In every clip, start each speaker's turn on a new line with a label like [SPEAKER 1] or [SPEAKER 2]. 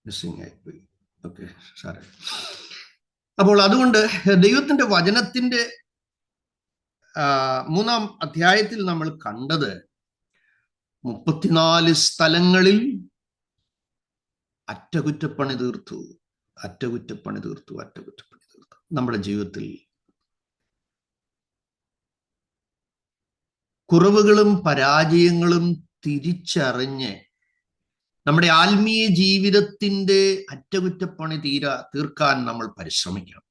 [SPEAKER 1] Missing ആയിപ്പോയി. Okay, സാറേ. അപ്പോൾ അതുകൊണ്ട് ദൈവത്തിന്റെ വചനത്തിന്റെ 3-ാം അധ്യായത്തിൽ നമ്മൾ കണ്ടത് 34 സ്ഥലങ്ങളിൽ അറ്റകുറ്റപ്പണി തീർത്തു. നമ്മുടെ ജീവിതത്തിൽ കുറവുകളും പരാജയങ്ങളും തിരിച്ചറിഞ്ഞ് നമ്മുടെ ആത്മീയ ജീവിതത്തിന്റെ അറ്റകുറ്റപ്പണി തീർക്കാൻ നമ്മൾ പരിശ്രമിക്കണം.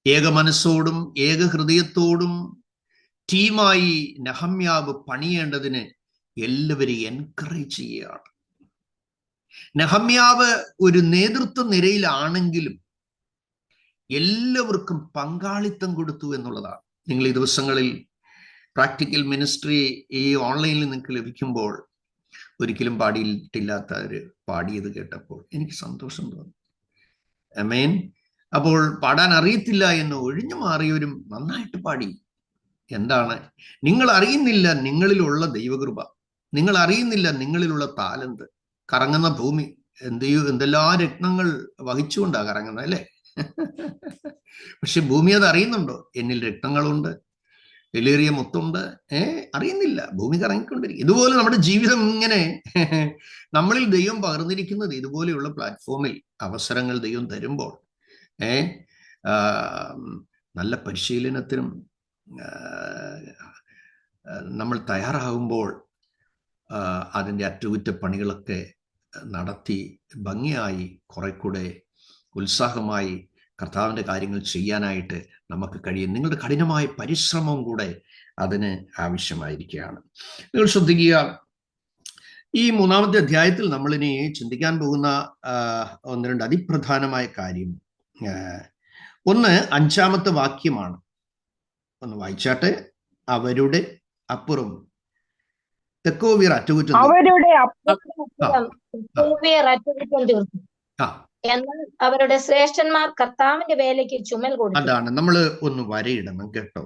[SPEAKER 1] ഏക മനസ്സോടും ഏക ഹൃദയത്തോടും ടീമായി നെഹമ്യാവ് പണിയേണ്ടതിന് എല്ലാവരെയും എൻകറേജ് ചെയ്യുകയാണ്. നെഹമ്യാവ് ഒരു നേതൃത്വ നിരയിലാണെങ്കിലും എല്ലാവർക്കും പങ്കാളിത്തം കൊടുത്തു എന്നുള്ളതാണ്. നിങ്ങൾ ഈ ദിവസങ്ങളിൽ പ്രാക്ടിക്കൽ മിനിസ്ട്രി ഈ ഓൺലൈനിൽ നിങ്ങൾക്ക് ലഭിക്കുമ്പോൾ ഒരിക്കലും പാടിയിട്ടില്ലാത്തവര് പാടിയത് കേട്ടപ്പോൾ എനിക്ക് സന്തോഷം തോന്നി. ആമേൻ. അപ്പോൾ പാടാൻ അറിയത്തില്ല എന്ന് ഒഴിഞ്ഞു മാറിയവരും നന്നായിട്ട് പാടി. എന്താണ്? നിങ്ങൾ അറിയുന്നില്ല നിങ്ങളിലുള്ള ദൈവകൃപ, നിങ്ങൾ അറിയുന്നില്ല നിങ്ങളിലുള്ള താലന്ത്. കറങ്ങുന്ന ഭൂമി എന്തെല്ലാം രത്നങ്ങൾ വഹിച്ചുകൊണ്ടാണ് കറങ്ങുന്നത്, അല്ലേ? പക്ഷെ ഭൂമി അത് അറിയുന്നുണ്ടോ? എന്നിൽ രത്നങ്ങളുണ്ട്, വിലയേറിയ മുത്തുണ്ട്. അറിയുന്നില്ല, ഭൂമി കറങ്ങിക്കൊണ്ടിരിക്കും. ഇതുപോലെ നമ്മുടെ ജീവിതം ഇങ്ങനെ നമ്മളിൽ ദൈവം പകർന്നിരിക്കുന്നത് ഇതുപോലെയുള്ള പ്ലാറ്റ്ഫോമിൽ അവസരങ്ങൾ ദൈവം തരുമ്പോൾ നല്ല പരിശീലനത്തിനും നമ്മൾ തയ്യാറാകുമ്പോൾ അതിൻ്റെ അറ്റകുറ്റപ്പണികളൊക്കെ നടത്തി ഭംഗിയായി കുറെ കൂടെ ഉത്സാഹമായി കർത്താവിൻ്റെ കാര്യങ്ങൾ ചെയ്യാനായിട്ട് നമുക്ക് കഴിയും. നിങ്ങളുടെ കഠിനമായ പരിശ്രമം കൂടെ അതിന് ആവശ്യമായിരിക്കുകയാണ്. നിങ്ങൾ ശ്രദ്ധിക്കുക, ഈ 3-ാമത്തെ അധ്യായത്തിൽ നമ്മളിനി ചിന്തിക്കാൻ പോകുന്ന 1-2 അതിപ്രധാനമായ കാര്യം. ഒന്ന് 5-ാമത്തെ വാക്യമാണ്. ഒന്ന് വായിച്ചാട്ടെ. അവരുടെ അപ്പുറം തെക്കോവ്യർ അറ്റകുറ്റം
[SPEAKER 2] എന്നാൽ അവരുടെ ശ്രേഷ്ഠന്മാർ കർത്താവിന്റെ വേലയ്ക്ക് ചുമൽ കൊടുത്തു.
[SPEAKER 1] അതാണ് നമ്മൾ ഒന്ന് വരയിടണം കേട്ടോ.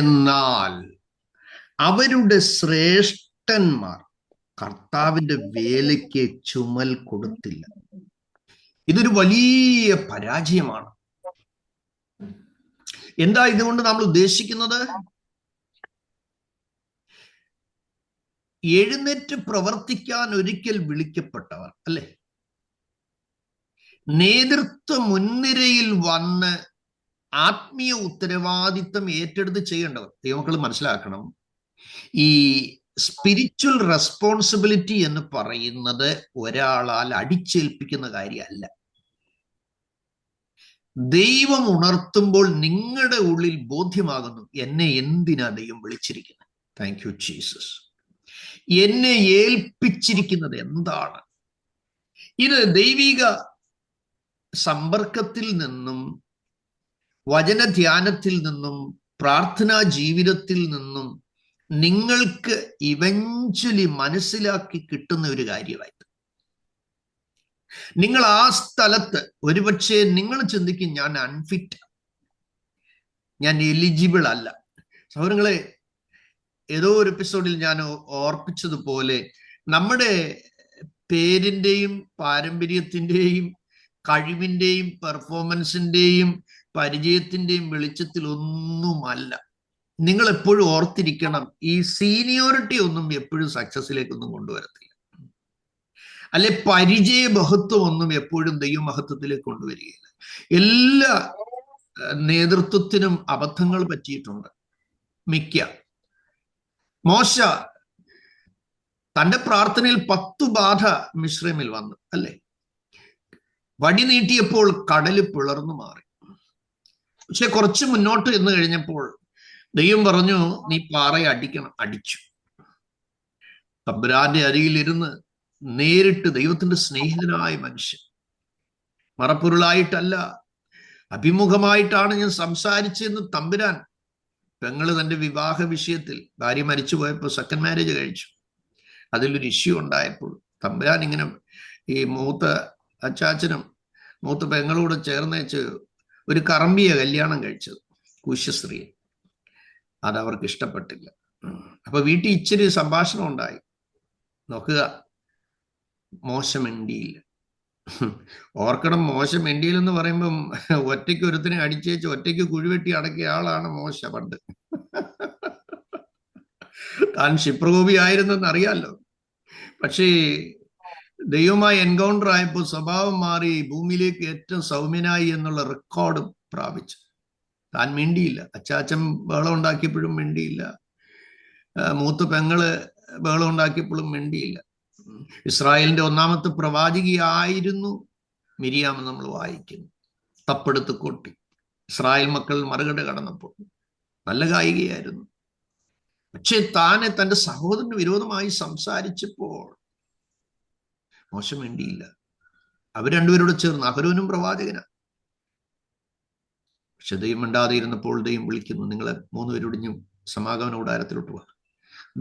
[SPEAKER 1] എന്നാൽ അവരുടെ ശ്രേഷ്ഠന്മാർ കർത്താവിന്റെ വേലയ്ക്ക് ചുമൽ കൊടുത്തില്ല. ഇതൊരു വലിയ പരാജയമാണ്. എന്താ ഇതുകൊണ്ട് നമ്മൾ ഉദ്ദേശിക്കുന്നത്? എഴുന്നേറ്റ് പ്രവർത്തിക്കാൻ ഒരിക്കൽ വിളിക്കപ്പെട്ടവർ, അല്ലെ? നേതൃത്വ മുൻനിരയിൽ വന്ന് ആത്മീയ ഉത്തരവാദിത്വം ഏറ്റെടുത്ത് ചെയ്യേണ്ടവർ. ദൈവമക്കൾ മനസ്സിലാക്കണം, ഈ സ്പിരിച്വൽ റെസ്പോൺസിബിലിറ്റി എന്ന് പറയുന്നത് ഒരാളാൽ അടിച്ചേൽപ്പിക്കുന്ന കാര്യമല്ല. ദൈവം ഉണർത്തുമ്പോൾ നിങ്ങളുടെ ഉള്ളിൽ ബോധ്യമാകുന്നു, എന്നെ എന്തിനാ ദൈവം വിളിച്ചിരിക്കുന്നത്? Thank you Jesus. എന്നെ ഏൽപ്പിച്ചിരിക്കുന്നത് എന്താണ്? ഇത് ദൈവിക സമ്പർക്കത്തിൽ നിന്നും വചനധ്യാനത്തിൽ നിന്നും പ്രാർത്ഥനാ ജീവിതത്തിൽ നിന്നും നിങ്ങൾക്ക് ഇവഞ്ച്വലി മനസ്സിലാക്കി കിട്ടുന്ന ഒരു കാര്യമായി. നിങ്ങൾ ആ സ്ഥലത്ത് ഒരുപക്ഷെ നിങ്ങൾ ചിന്തിക്കും, ഞാൻ അൺഫിറ്റ്, ഞാൻ എലിജിബിൾ അല്ല. സഹോദരങ്ങളെ, ഏതോ ഒരു എപ്പിസോഡിൽ ഞാൻ ഓർപ്പിച്ചതുപോലെ നമ്മുടെ പേരിന്റെയും പാരമ്പര്യത്തിന്റെയും കഴിവിന്റെയും പെർഫോമൻസിന്റെയും പരിചയത്തിന്റെയും വെളിച്ചത്തിൽ ഒന്നുമല്ല. നിങ്ങൾ എപ്പോഴും ഓർത്തിരിക്കണം, ഈ സീനിയോറിറ്റി ഒന്നും എപ്പോഴും സക്സസിലേക്കൊന്നും കൊണ്ടുവരത്തില്ല. അല്ലെ പരിചയ മഹത്വം ഒന്നും എപ്പോഴും ദൈവമഹത്വത്തിലേക്ക് കൊണ്ടുവരികയില്ല. എല്ലാ നേതൃത്വത്തിനും അബദ്ധങ്ങൾ പറ്റിയിട്ടുണ്ട്. മോശ തന്റെ പ്രാർത്ഥനയിൽ 10 ബാധ മിസ്രൈമിൽ വന്നു, അല്ലെ? വടി നീട്ടിയപ്പോൾ കടല് പിളർന്നു മാറി. പക്ഷെ കുറച്ച് മുന്നോട്ട് എന്ന് കഴിഞ്ഞപ്പോൾ ദൈവം പറഞ്ഞു, നീ പാറയെ അടിക്കണം. അടിച്ചു. തമ്പുരാന്റെ അരികിലിരുന്ന് നേരിട്ട് ദൈവത്തിന്റെ സ്നേഹിതനായ മനുഷ്യൻ, മറപ്പൊരുളായിട്ടല്ല, അഭിമുഖമായിട്ടാണ് ഞാൻ സംസാരിച്ചതെന്ന് തമ്പുരാൻ. പെങ്ങള് തന്റെ വിവാഹ വിഷയത്തിൽ, ഭാര്യ മരിച്ചു പോയപ്പോൾ സെക്കൻഡ് മാരേജ് കഴിച്ചു, അതിലൊരു ഇഷ്യൂ ഉണ്ടായപ്പോൾ തമ്പുരാൻ ഇങ്ങനെ ഈ മൂത്ത അച്ചാച്ചനും മൂത്ത പെങ്ങളോട് ചേർന്നേച്ച് ഒരു കറമ്പിയ കല്യാണം കഴിച്ചത്, കുശസ്ത്രീയെ. അതവർക്ക് ഇഷ്ടപ്പെട്ടില്ല. അപ്പൊ വീട്ടിൽ ഇച്ചിരി സംഭാഷണം ഉണ്ടായി. നോക്കുക, മോശം മിണ്ടിയില്ല. ഓർക്കണം, മോശം മിണ്ടിയില്ലെന്ന് പറയുമ്പം ഒറ്റയ്ക്ക് ഒരുത്തിനെ അടിച്ചേച്ച് ഒറ്റയ്ക്ക് കുഴിവെട്ടി അടക്കിയ ആളാണ് മോശ പണ്ട്. താൻ ക്ഷിപ്രകോപി ആയിരുന്നെന്ന് അറിയാലോ. പക്ഷേ ദൈവമായി എൻകൗണ്ടർ ആയപ്പോൾ സ്വഭാവം മാറി, ഭൂമിയിലേക്ക് ഏറ്റവും സൗമ്യനായി എന്നുള്ള റെക്കോർഡ് പ്രാപിച്ചു. താൻ മിണ്ടിയില്ല. അച്ചാച്ചൻ ബഹളം ഉണ്ടാക്കിയപ്പോഴും മിണ്ടിയില്ല. മൂത്ത പെങ്ങള് ബഹളം ഉണ്ടാക്കിയപ്പോഴും മിണ്ടിയില്ല. ഇസ്രായേലിന്റെ ഒന്നാമത്തെ പ്രവാചകിയായിരുന്നു മിരിയാം നമ്മൾ വായിക്കുന്നു. തപ്പെടുത്ത് കൊട്ടി ഇസ്രായേൽ മക്കൾ മറുകട കടന്നപ്പോൾ നല്ല ഗായികയായിരുന്നു. പക്ഷെ താനെ തന്റെ സഹോദരന് വിരോധമായി സംസാരിച്ചപ്പോൾ മോശം വേണ്ടിയില്ല. അവർ രണ്ടുപേരോട് ചേർന്ന്, അഹരോനും പ്രവാചകനാ. പക്ഷെ ദൈവം മിണ്ടാതെ ഇരുന്നപ്പോൾ ദൈവം വിളിക്കുന്നു, നിങ്ങളെ മൂന്നുപേരോടിഞ്ഞും സമാഗമന കൂടാരത്തിലോട്ട് വാ.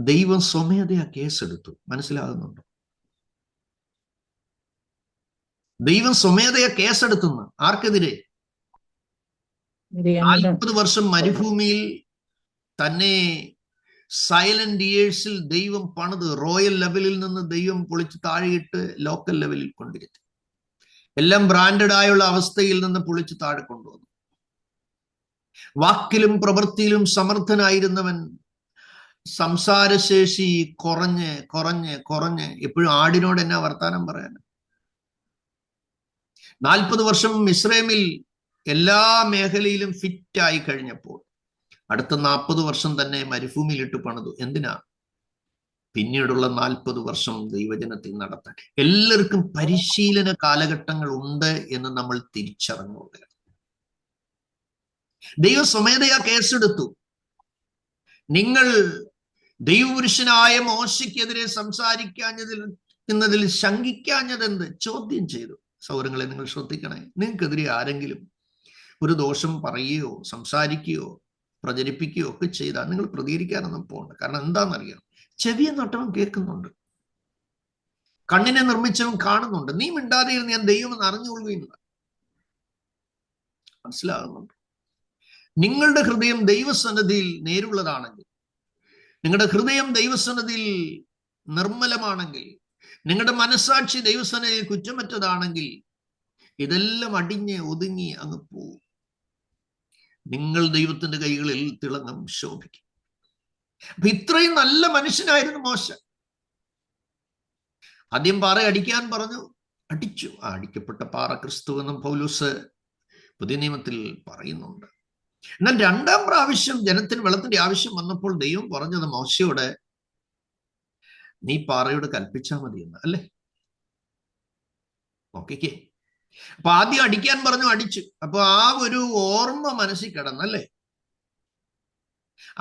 [SPEAKER 1] ദൈവം സ്വമേധയാ കേസെടുത്തു. മനസ്സിലാകുന്നുണ്ടോ? ദൈവം സ്വമേധയാ കേസെടുത്തുന്നു. ആർക്കെതിരെ? 40 വർഷം മരുഭൂമിയിൽ തന്നെ സൈലന്റ് ഇയേഴ്സിൽ ദൈവം പണിത്, റോയൽ ലെവലിൽ നിന്ന് ദൈവം പൊളിച്ച് താഴെയിട്ട് ലോക്കൽ ലെവലിൽ കൊണ്ടിരുത്തി. എല്ലാം ബ്രാൻഡഡ് ആയുള്ള അവസ്ഥയിൽ നിന്ന് പൊളിച്ച് താഴെ കൊണ്ടുവന്നു. വാക്കിലും പ്രവൃത്തിയിലും സമർത്ഥനായിരുന്നവൻ സംസാരശേഷി കുറഞ്ഞ് കുറഞ്ഞ് കുറഞ്ഞ് എപ്പോഴും ആടിനോട് എന്നാ വർത്താനം പറയാൻ. 40 വർഷം മിസ്രൈമിൽ എല്ലാ മേഖലയിലും ഫിറ്റായി കഴിഞ്ഞപ്പോൾ അടുത്ത 40 വർഷം തന്നെ മരുഭൂമിയിലിട്ട് പണിതു. എന്തിനാ? പിന്നീടുള്ള 40 വർഷം ദൈവജനത്തിൽ നടത്താൻ. എല്ലാവർക്കും പരിശീലന കാലഘട്ടങ്ങൾ ഉണ്ട് എന്ന് നമ്മൾ തിരിച്ചറിഞ്ഞുകൊള്ളുക. ദൈവം സ്വമേധയാ കേസെടുത്തു. നിങ്ങൾ ദൈവപുരുഷനായ മോശയ്ക്കെതിരെ സംസാരിക്കാഞ്ഞതിൽ ശങ്കിക്കാഞ്ഞതെന്ത്? ചോദ്യം ചെയ്തു. സൗരങ്ങളെ, നിങ്ങൾ ശ്രദ്ധിക്കണേ. നിങ്ങൾക്കെതിരെ ആരെങ്കിലും ഒരു ദോഷം പറയുകയോ സംസാരിക്കുകയോ പ്രചരിപ്പിക്കുകയോ ഒക്കെ ചെയ്താൽ നിങ്ങൾ പ്രതികരിക്കാനൊന്നും പോകണ്ട. കാരണം എന്താണെന്നറിയാം, ചെവിയെ നട്ടവൻ കേൾക്കുന്നുണ്ട്, കണ്ണിനെ നിർമ്മിച്ചവൻ കാണുന്നുണ്ട്. നീ മിണ്ടാതെ ഇരുന്ന് ഞാൻ ദൈവമെന്ന് അറിഞ്ഞുകൊള്ളുകയില്ല. മനസ്സിലാകുന്നുണ്ട്? നിങ്ങളുടെ ഹൃദയം ദൈവസന്നിധിയിൽ നേരുള്ളതാണെങ്കിൽ, നിങ്ങളുടെ ഹൃദയം ദൈവസന്നിധിയിൽ നിർമ്മലമാണെങ്കിൽ, നിങ്ങളുടെ മനസ്സാക്ഷി ദൈവസന്നിധിയിൽ കുറ്റമറ്റതാണെങ്കിൽ, ഇതെല്ലാം അടിഞ്ഞ് ഒതുങ്ങി അങ്ങ് പോവും. നിങ്ങൾ ദൈവത്തിന്റെ കൈകളിൽ തിളങ്ങും, ശോഭിക്കും. അപ്പൊ ഇത്രയും നല്ല മനുഷ്യനായിരുന്നു മോശ. ആദ്യം പാറ അടിക്കാൻ പറഞ്ഞു, അടിച്ചു. ആ അടിക്കപ്പെട്ട പാറ ക്രിസ്തു എന്നും പൗലോസ് പുതിയ നിയമത്തിൽ പറയുന്നുണ്ട്. എന്നാൽ 2ാം പ്രാവശ്യം ജനത്തിന് വെള്ളത്തിന്റെ ആവശ്യം വന്നപ്പോൾ ദൈവം പറഞ്ഞത് മോശയോട്, നീ പാറയോട് കൽപ്പിച്ചാൽ മതി എന്ന്. അല്ലേ? ഓക്കെ. അപ്പൊ ആദ്യം അടിക്കാൻ പറഞ്ഞു, അടിച്ചു. അപ്പൊ ആ ഒരു ഓർമ്മ മനസ്സിൽ കിടന്നല്ലേ?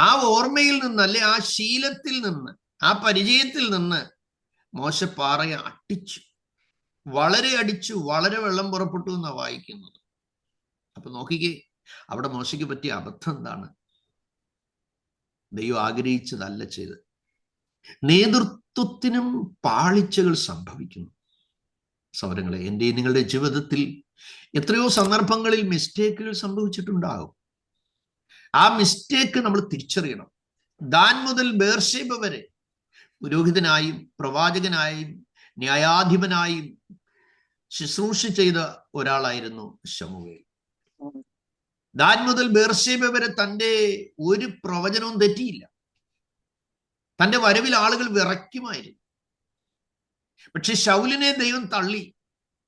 [SPEAKER 1] ആ ഓർമ്മയിൽ നിന്നല്ലേ, ആ ശീലത്തിൽ നിന്ന്, ആ പരിചയത്തിൽ നിന്ന് മോശ പാറയെ അടിച്ചു. വളരെ അടിച്ചു, വളരെ വെള്ളം പുറപ്പെട്ടു എന്നാണ് വായിക്കുന്നത്. അപ്പൊ നോക്കിക്കേ, അവിടെ മോശയ്ക്ക് പറ്റിയ അബദ്ധം എന്താണ്? ദൈവം ആഗ്രഹിച്ചതല്ല ചെയ്ത്. നേതൃത്വത്തിനും പാളിച്ചകൾ സംഭവിക്കുന്നു. സൗരങ്ങളെ, എൻ്റെ നിങ്ങളുടെ ജീവിതത്തിൽ എത്രയോ സന്ദർഭങ്ങളിൽ മിസ്റ്റേക്കുകൾ സംഭവിച്ചിട്ടുണ്ടാകും. ആ മിസ്റ്റേക്ക് നമ്മൾ തിരിച്ചറിയണം. ദാൻ മുതൽ ബേർഷേബ വരെ പുരോഹിതനായും പ്രവാചകനായും ന്യായാധിപനായും ശുശ്രൂഷ ചെയ്ത ഒരാളായിരുന്നു ശമൂവേൽ. ദാൻ മുതൽ ബേർഷേബ വരെ തൻ്റെ ഒരു പ്രവചനവും തെറ്റിയില്ല. തൻ്റെ വരവിൽ ആളുകൾ വിറയ്ക്കുമായിരുന്നു. പക്ഷെ ശൗലിനെ ദൈവം തള്ളി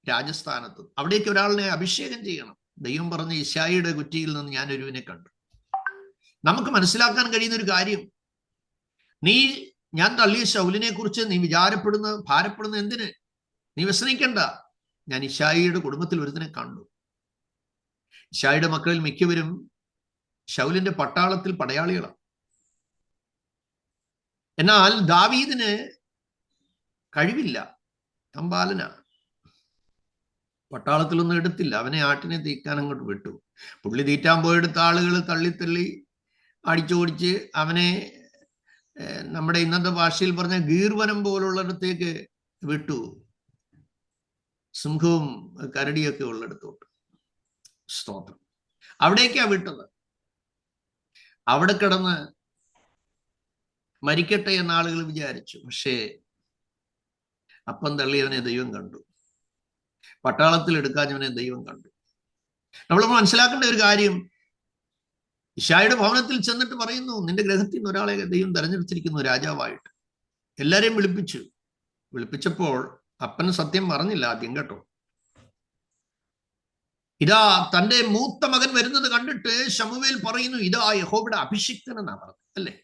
[SPEAKER 1] രാജസ്ഥാനത്ത്. അവിടേക്ക് ഒരാളിനെ അഭിഷേകം ചെയ്യണം. ദൈവം പറഞ്ഞ യിശായിയുടെ കുറ്റിയിൽ നിന്ന് ഞാൻ ഒരുവിനെ കണ്ടു. നമുക്ക് മനസ്സിലാക്കാൻ കഴിയുന്ന ഒരു കാര്യം, ഞാൻ തള്ളിയ ശൗലിനെ കുറിച്ച് നീ ഭാരപ്പെടുന്ന എന്തിന്? നീ വ്യസനിക്കണ്ട. ഞാൻ യിശായിയുടെ കുടുംബത്തിൽ ഒരുത്തിനെ കണ്ടു. യിശായിയുടെ മക്കളിൽ മിക്കവരും ശൗലിന്റെ പട്ടാളത്തിൽ പടയാളികളാണ്. എന്നാൽ ദാവീദിന് കഴിവില്ല, തമ്പാലന. പട്ടാളത്തിലൊന്നും എടുത്തില്ല. അവനെ ആട്ടിനെ തീക്കാൻ അങ്ങോട്ട് വിട്ടു. പുള്ളി തീറ്റാൻ പോയെടുത്ത ആളുകൾ തള്ളി അടിച്ചോടിച്ച് അവനെ നമ്മുടെ ഇന്നത്തെ ഭാഷയിൽ പറഞ്ഞ ഗീർവനം പോലുള്ളിടത്തേക്ക് വിട്ടു. സിംഹവും കരടിയൊക്കെ ഉള്ളിടത്തോട്ട്. സ്തോത്രം. അവിടേക്കാ വിട്ടത്. അവിടെ കിടന്ന് മരിക്കട്ടെ എന്ന ആളുകൾ വിചാരിച്ചു. പക്ഷേ അപ്പം തള്ളിയവനെ ദൈവം കണ്ടു, പട്ടാളത്തിൽ എടുക്കാഞ്ഞവനെ ദൈവം കണ്ടു. നമ്മൾ മനസ്സിലാക്കേണ്ട ഒരു കാര്യം, ഇശായിയുടെ ഭവനത്തിൽ ചെന്നിട്ട് പറയുന്നു, നിന്റെ ഗ്രഹത്തിൽ നിന്ന് ഒരാളെ ദൈവം തെരഞ്ഞെടുത്തിരിക്കുന്നു രാജാവായിട്ട്. എല്ലാരെയും വിളിപ്പിച്ചപ്പോൾ അപ്പൻ സത്യം പറഞ്ഞില്ല ആദ്യം, കേട്ടോ. ഇതാ തന്റെ മൂത്ത മകൻ വരുന്നത് കണ്ടിട്ട് ശമൂവേൽ പറയുന്നു, ഇതാ യഹോവയുടെ അഭിഷിക്തൻ എന്നാ പറഞ്ഞത്, അല്ലേ?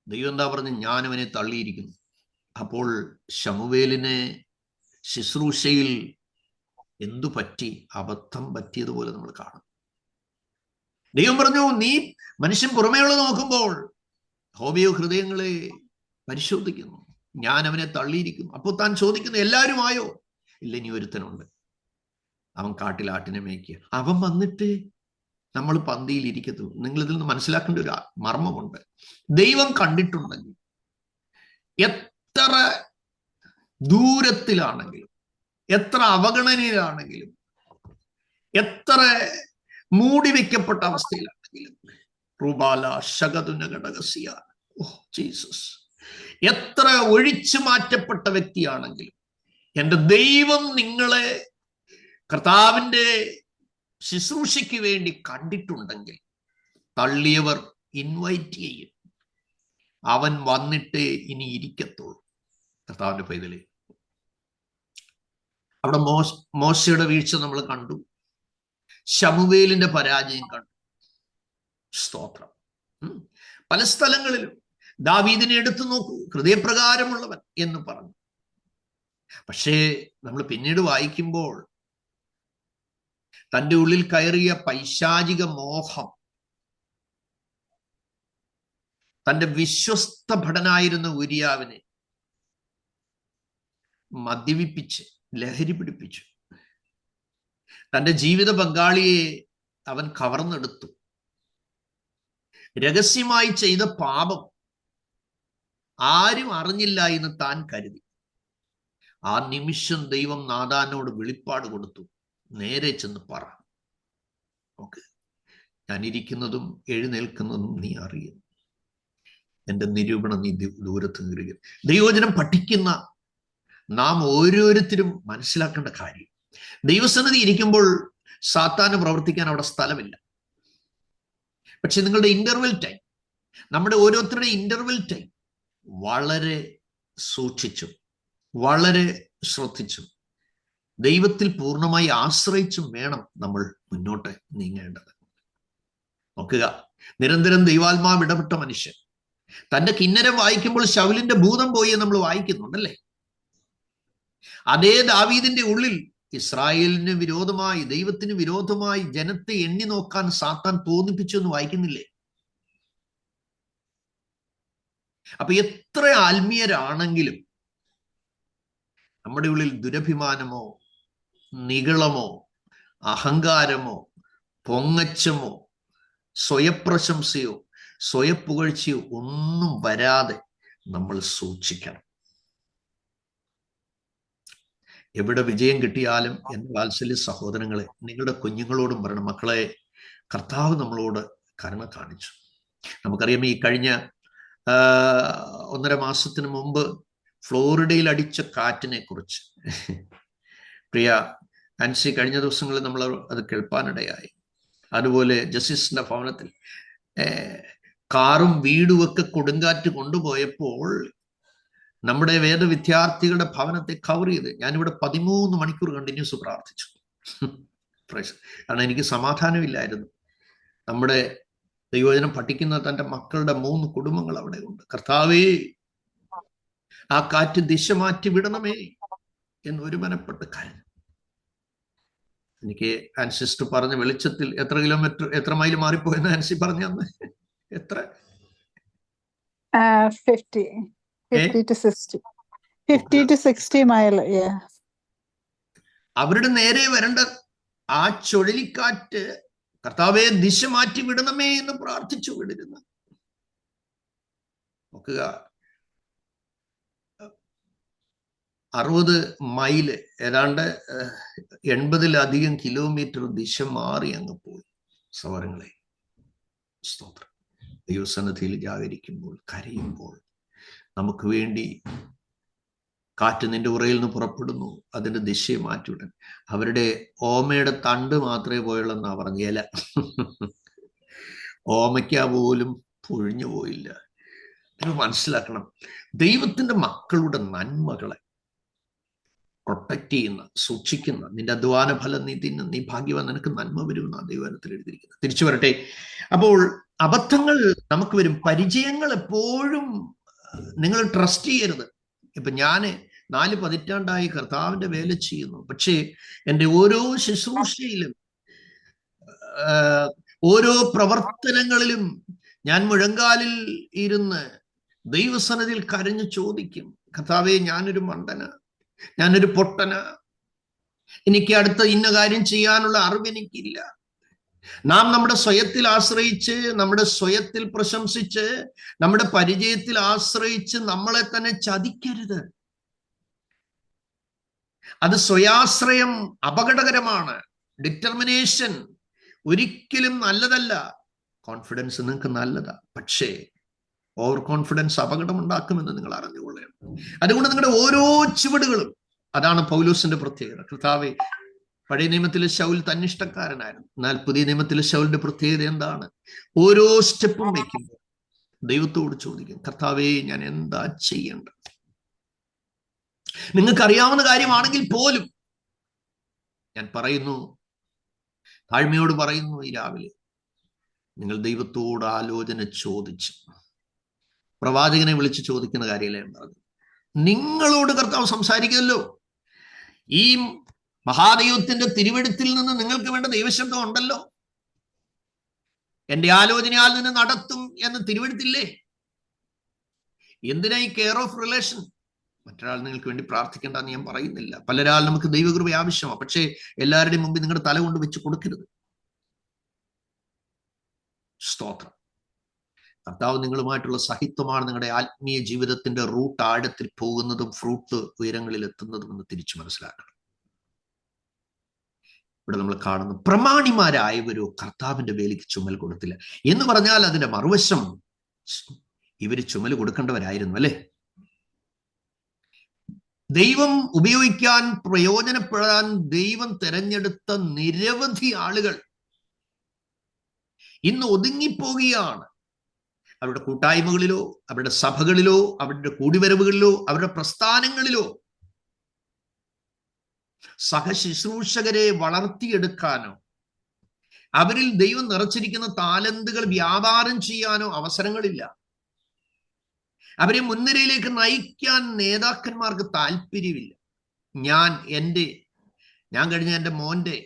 [SPEAKER 1] ദൈവം എന്താ പറഞ്ഞു? ഞാൻ അവനെ തള്ളിയിരിക്കുന്നു. അപ്പോൾ ശമൂവേലിനെ ശുശ്രൂഷയിൽ എന്തു പറ്റി? അബദ്ധം പറ്റിയതുപോലെ നമ്മൾ കാണും. ദൈവം പറഞ്ഞു, നീ മനുഷ്യൻ പുറമേയുള്ള നോക്കുമ്പോൾ യഹോവയോ ഹൃദയങ്ങളെ പരിശോധിക്കുന്നു, ഞാൻ അവനെ തള്ളിയിരിക്കുന്നു. അപ്പോൾ താൻ ചോദിക്കുന്നു, എല്ലാവരും ആയോ? ഇല്ല, ഇനി ഒരുത്തനുണ്ട്, അവൻ കാട്ടിൽ ആട്ടിനെ മേയ്ക്കുക. അവൻ വന്നിട്ട് നമ്മൾ പന്തിയിൽ ഇരിക്കത്തുള്ളൂ. നിങ്ങൾ ഇതിൽ നിന്ന് മനസ്സിലാക്കേണ്ട ഒരു മർമ്മമുണ്ട്. ദൈവം കണ്ടിട്ടുണ്ടെങ്കിൽ എത്ര ദൂരത്തിലാണെങ്കിലും, എത്ര അവഗണനയിലാണെങ്കിലും, എത്ര മൂടിവെക്കപ്പെട്ട അവസ്ഥയിലാണെങ്കിലും, റുബാല ശഗതുന ഘടകസിയ, ജീസസ്, എത്ര ഒഴിച്ചു മാറ്റപ്പെട്ട വ്യക്തിയാണെങ്കിലും, എൻ്റെ ദൈവം നിങ്ങളെ കർത്താവിൻ്റെ ശുശ്രൂഷയ്ക്ക് വേണ്ടി കണ്ടിട്ടുണ്ടെങ്കിൽ തള്ളിയവർ ഇൻവൈറ്റ് ചെയ്യും. അവൻ വന്നിട്ട് ഇനി ഇരിക്കത്തുള്ളൂ. കർത്താവിന്റെ പൈതലേ, അവിടെ മോശയുടെ വീഴ്ച നമ്മൾ കണ്ടു, ശമൂവേലിന്റെ പരാജയം കണ്ടു. സ്തോത്രം. പല സ്ഥലങ്ങളിലും ദാവീദിനെ എടുത്തു നോക്കൂ, ഹൃദയപ്രകാരമുള്ളവൻ എന്ന് പറഞ്ഞു. പക്ഷേ നമ്മൾ പിന്നീട് വായിക്കുമ്പോൾ തൻ്റെ ഉള്ളിൽ കയറിയ പൈശാചിക മോഹം തൻ്റെ വിശ്വസ്ത ഭടനായിരുന്ന ഉരിയാവിനെ മദ്യപിപ്പിച്ച് ലഹരി പിടിപ്പിച്ചു. തൻ്റെ ജീവിത പങ്കാളിയെ അവൻ കവർന്നെടുത്തു. രഹസ്യമായി ചെയ്ത പാപം ആരും അറിഞ്ഞില്ല എന്ന് താൻ കരുതി. ആ നിമിഷം ദൈവം നാഥാനോട് വെളിപ്പാട് കൊടുത്തു, നേരെ ചെന്ന് പറ, ഓക്കെ, ഞാൻ ഇരിക്കുന്നതും എഴുന്നേൽക്കുന്നതും നീ അറിയുന്നു, എൻ്റെ നിരൂപണം നീ ദൂരത്ത് നിൽക്കുക. ദൈവവചനം പഠിക്കുന്ന നാം ഓരോരുത്തരും മനസ്സിലാക്കേണ്ട കാര്യം, ദൈവസന്നിധി ഇരിക്കുമ്പോൾ സാത്താന് പ്രവർത്തിക്കാൻ അവിടെ സ്ഥലമില്ല. പക്ഷെ നിങ്ങളുടെ ഇന്റർവെൽ ടൈം, നമ്മുടെ ഓരോരുത്തരുടെ ഇന്റർവെൽ ടൈം വളരെ സൂക്ഷിച്ചും വളരെ ശ്രദ്ധിച്ചും ദൈവത്തിൽ പൂർണ്ണമായി ആശ്രയിച്ചും വേണം നമ്മൾ മുന്നോട്ട് നീങ്ങേണ്ടത്. നോക്കുക, നിരന്തരം ദൈവാത്മാവ് ഇടപെട്ട മനുഷ്യൻ. തന്റെ കിന്നരം വായിക്കുമ്പോൾ ശൗലിന്റെ ഭൂതം പോയി നമ്മൾ വായിക്കുന്നുണ്ടല്ലേ? അതേ ദാവീദിന്റെ ഉള്ളിൽ ഇസ്രായേലിന് വിരോധമായി, ദൈവത്തിന് വിരോധമായി ജനത്തെ എണ്ണി നോക്കാൻ സാത്താൻ തോന്നിപ്പിച്ചു എന്ന് വായിക്കുന്നില്ലേ? അപ്പൊ എത്ര ആത്മീയരാണെങ്കിലും നമ്മുടെ ഉള്ളിൽ ദുരഭിമാനമോ നിഗളമോ അഹങ്കാരമോ പൊങ്ങച്ചമോ സ്വയപ്രശംസയോ സ്വയപ്പുകഴ്ചയോ ഒന്നും വരാതെ നമ്മൾ സൂക്ഷിക്കണം. എവിടെ വിജയം കിട്ടിയാലും എൻ്റെ വാത്സല്യ സഹോദരങ്ങളെ, നിങ്ങളുടെ കുഞ്ഞുങ്ങളോടും പറയണം, മക്കളെ, കർത്താവ് നമ്മളോട് കരുണ കാണിച്ചു. നമുക്കറിയാം, ഈ കഴിഞ്ഞ 1.5 മാസത്തിന് മുമ്പ് ഫ്ലോറിഡയിൽ അടിച്ച കാറ്റിനെ കുറിച്ച് പ്രിയ ആൻസി കഴിഞ്ഞ ദിവസങ്ങളിൽ നമ്മൾ അത് കേൾപ്പാനിടയായി. അതുപോലെ ജസ്റ്റിസിന്റെ ഭവനത്തിൽ കാറും വീടുമൊക്കെ കൊടുങ്കാറ്റ് കൊണ്ടുപോയപ്പോൾ നമ്മുടെ വേദവിദ്യാർത്ഥികളുടെ ഭവനത്തെ കവർ ചെയ്ത് ഞാനിവിടെ 13 മണിക്കൂർ കണ്ടിന്യൂസ് പ്രാർത്ഥിച്ചു. കാരണം എനിക്ക് സമാധാനമില്ലായിരുന്നു. നമ്മുടെ ദൈവവചനം പഠിക്കുന്ന തൻ്റെ മക്കളുടെ 3 കുടുംബങ്ങൾ അവിടെ ഉണ്ട്. കർത്താവേ, ആ കാറ്റ് ദിശ മാറ്റി വിടണമേ എന്ന് ഒരുമനപ്പെട്ട് കരഞ്ഞു. എനിക്ക് ആൻസിസ്റ്റർ പറഞ്ഞ വെളിച്ചത്തിൽ എത്ര കിലോമീറ്റർ, എത്ര മൈൽ മാറിപ്പോയെന്ന് ആൻസി പറഞ്ഞു അന്ന്? എത്ര?
[SPEAKER 3] 50 to 60 മൈൽ.
[SPEAKER 1] അവരുടെ നേരെ വരേണ്ട ആ ചുഴലിക്കാറ്റ് കർത്താവെ ദിശ മാറ്റി വിടണമേ എന്ന് പ്രാർത്ഥിച്ചു വിടരുന്നു. നോക്കുക, 60 മൈല്, ഏതാണ്ട് 80-ലധികം കിലോമീറ്റർ ദിശ മാറി അങ്ങ് പോയി. സഹോദരങ്ങളെ, സ്തോത്രം. ദൈവസന്നിധിയിൽ ജാഗരിക്കുമ്പോൾ, കരയുമ്പോൾ, നമുക്ക് വേണ്ടി കാറ്റ് നിന്റെ ഉറയിൽ നിന്ന് പുറപ്പെടുന്നു, അതിന്റെ ദിശയെ മാറ്റിവിടാൻ. അവരുടെ ഓമയുടെ തണ്ട് മാത്രമേ പോയുള്ളെന്നാ പറഞ്ഞ ഇല. ഓമയ്ക്ക പോലും പൊഴിഞ്ഞു പോയില്ല. നിങ്ങൾ മനസ്സിലാക്കണം, ദൈവത്തിന്റെ മക്കളുടെ നന്മകളെ പ്രൊട്ടക്ട് ചെയ്യുന്ന, സൂക്ഷിക്കുന്ന, നിന്റെ അധ്വാന ഫലം നീ തിന്ന്, നീ ഭാഗ്യവാൻ, നിനക്ക് നന്മ വരുമെന്ന് ദൈവത്തിൽ എഴുതിയിരിക്കുന്നത്. തിരിച്ചു വരട്ടെ. അപ്പോൾ അബദ്ധങ്ങൾ നമുക്ക് വരും, പരിചയങ്ങൾ എപ്പോഴും നിങ്ങൾ ട്രസ്റ്റ് ചെയ്യരുത്. ഇപ്പൊ ഞാൻ 4 പതിറ്റാണ്ടായി കർത്താവിന്റെ വേല ചെയ്യുന്നു. പക്ഷേ എൻ്റെ ഓരോ ശുശ്രൂഷയിലും, ഓരോ പ്രവർത്തനങ്ങളിലും ഞാൻ മുഴങ്കാലിൽ ഇരുന്ന് ദൈവസന്നിധിയിൽ കരഞ്ഞു ചോദിക്കും, കർത്താവേ, ഞാനൊരു മണ്ടന, ഞാനൊരു പൊട്ടന, എനിക്ക് അടുത്ത ഇന്ന കാര്യം ചെയ്യാനുള്ള അറിവ് എനിക്കില്ല. നാം നമ്മുടെ സ്വയത്തിൽ ആശ്രയിച്ച്, നമ്മുടെ സ്വയത്തിൽ പ്രശംസിച്ച്, നമ്മുടെ പരിചയത്തിൽ ആശ്രയിച്ച് നമ്മളെ തന്നെ ചതിക്കരുത്. അത് സ്വയാശ്രയം അപകടകരമാണ്. ഡിറ്റർമിനേഷൻ ഒരിക്കലും നല്ലതല്ല. കോൺഫിഡൻസ് നിങ്ങൾക്ക് നല്ലതാ, പക്ഷേ ഓവർ കോൺഫിഡൻസ് അപകടമുണ്ടാക്കുമെന്ന് നിങ്ങൾ അറിഞ്ഞുകൊള്ളണം. അതുകൊണ്ട് നിങ്ങളുടെ ഓരോ ചുവടുകളും, അതാണ് പൗലോസിന്റെ പ്രത്യേകത. കർത്താവേ, പഴയ നിയമത്തിലെ ശൗൽ തന്നിഷ്ടക്കാരനായിരുന്നു, എന്നാൽ പുതിയ നിയമത്തിലെ ശൗലിന്റെ പ്രത്യേകത എന്താണ്? ഓരോ സ്റ്റെപ്പും വയ്ക്കുമ്പോൾ ദൈവത്തോട് ചോദിക്കും, കർത്താവേ, ഞാൻ എന്താ ചെയ്യേണ്ടത്? നിങ്ങൾക്കറിയാവുന്ന കാര്യമാണെങ്കിൽ പോലും ഞാൻ പറയുന്നു, താഴ്മയോട് പറയുന്നു, ഈ രാവിലെ നിങ്ങൾ ദൈവത്തോട് ആലോചന ചോദിച്ച്, പ്രവാചകനെ വിളിച്ച് ചോദിക്കുന്ന കാര്യമല്ലേ ഞാൻ പറഞ്ഞു. നിങ്ങളോട് കർത്താവ് സംസാരിക്കുമല്ലോ. ഈ മഹാദൈവത്തിന്റെ തിരുവെഴുത്തിൽ നിന്ന് നിങ്ങൾക്ക് വേണ്ട ദൈവശബ്ദം ഉണ്ടല്ലോ. എന്റെ ആലോചനയാൽ നിന്ന് നടത്തും എന്ന് തിരുവെഴുത്തില്ലേ? എന്തിനാ ഈ കെയർ ഓഫ് റിലേഷൻ? മറ്റൊരാൾ നിങ്ങൾക്ക് വേണ്ടി പ്രാർത്ഥിക്കേണ്ടെന്ന് ഞാൻ പറയുന്നില്ല. പലരാൾ നമുക്ക് ദൈവകൃപ ആവശ്യമാണ്, പക്ഷേ എല്ലാവരുടെയും മുമ്പിൽ നിങ്ങളുടെ തല കൊണ്ട് വെച്ച് കൊടുക്കരുത്. സ്തോത്രം. കർത്താവ് നിങ്ങളുമായിട്ടുള്ള സഹിത്വമാണ് നിങ്ങളുടെ ആത്മീയ ജീവിതത്തിന്റെ റൂട്ട് ആഴത്തിൽ പോകുന്നതും ഫ്രൂട്ട് ഉയരങ്ങളിൽ എത്തുന്നതും എന്ന് തിരിച്ചു മനസ്സിലാക്കണം. ഇവിടെ നമ്മൾ കാണുന്നു, പ്രമാണിമാരായവരോ കർത്താവിന്റെ വേലയ്ക്ക് ചുമൽ കൊടുത്തില്ല എന്ന് പറഞ്ഞാൽ അതിന്റെ മറുവശം, ഇവര് ചുമൽ കൊടുക്കേണ്ടവരായിരുന്നു അല്ലെ? ദൈവം ഉപയോഗിക്കാൻ, പ്രയോജനപ്പെടാൻ ദൈവം തെരഞ്ഞെടുത്ത നിരവധി ആളുകൾ ഇന്ന് ഒതുങ്ങിപ്പോകുകയാണ്. അവരുടെ കൂട്ടായ്മകളിലോ, അവരുടെ സഭകളിലോ, അവരുടെ കൂടിവരവുകളിലോ, അവരുടെ പ്രസ്ഥാനങ്ങളിലോ സഹശുശ്രൂഷകരെ വളർത്തിയെടുക്കാനോ, അവരിൽ ദൈവം നിറച്ചിരിക്കുന്ന താലന്തുകൾ വ്യാപാരം ചെയ്യാനോ അവസരങ്ങളില്ല. അവരെ മുൻനിരയിലേക്ക് നയിക്കാൻ നേതാക്കന്മാർക്ക് താല്പര്യമില്ല. ഞാൻ കഴിഞ്ഞ എൻ്റെ മോന്റെ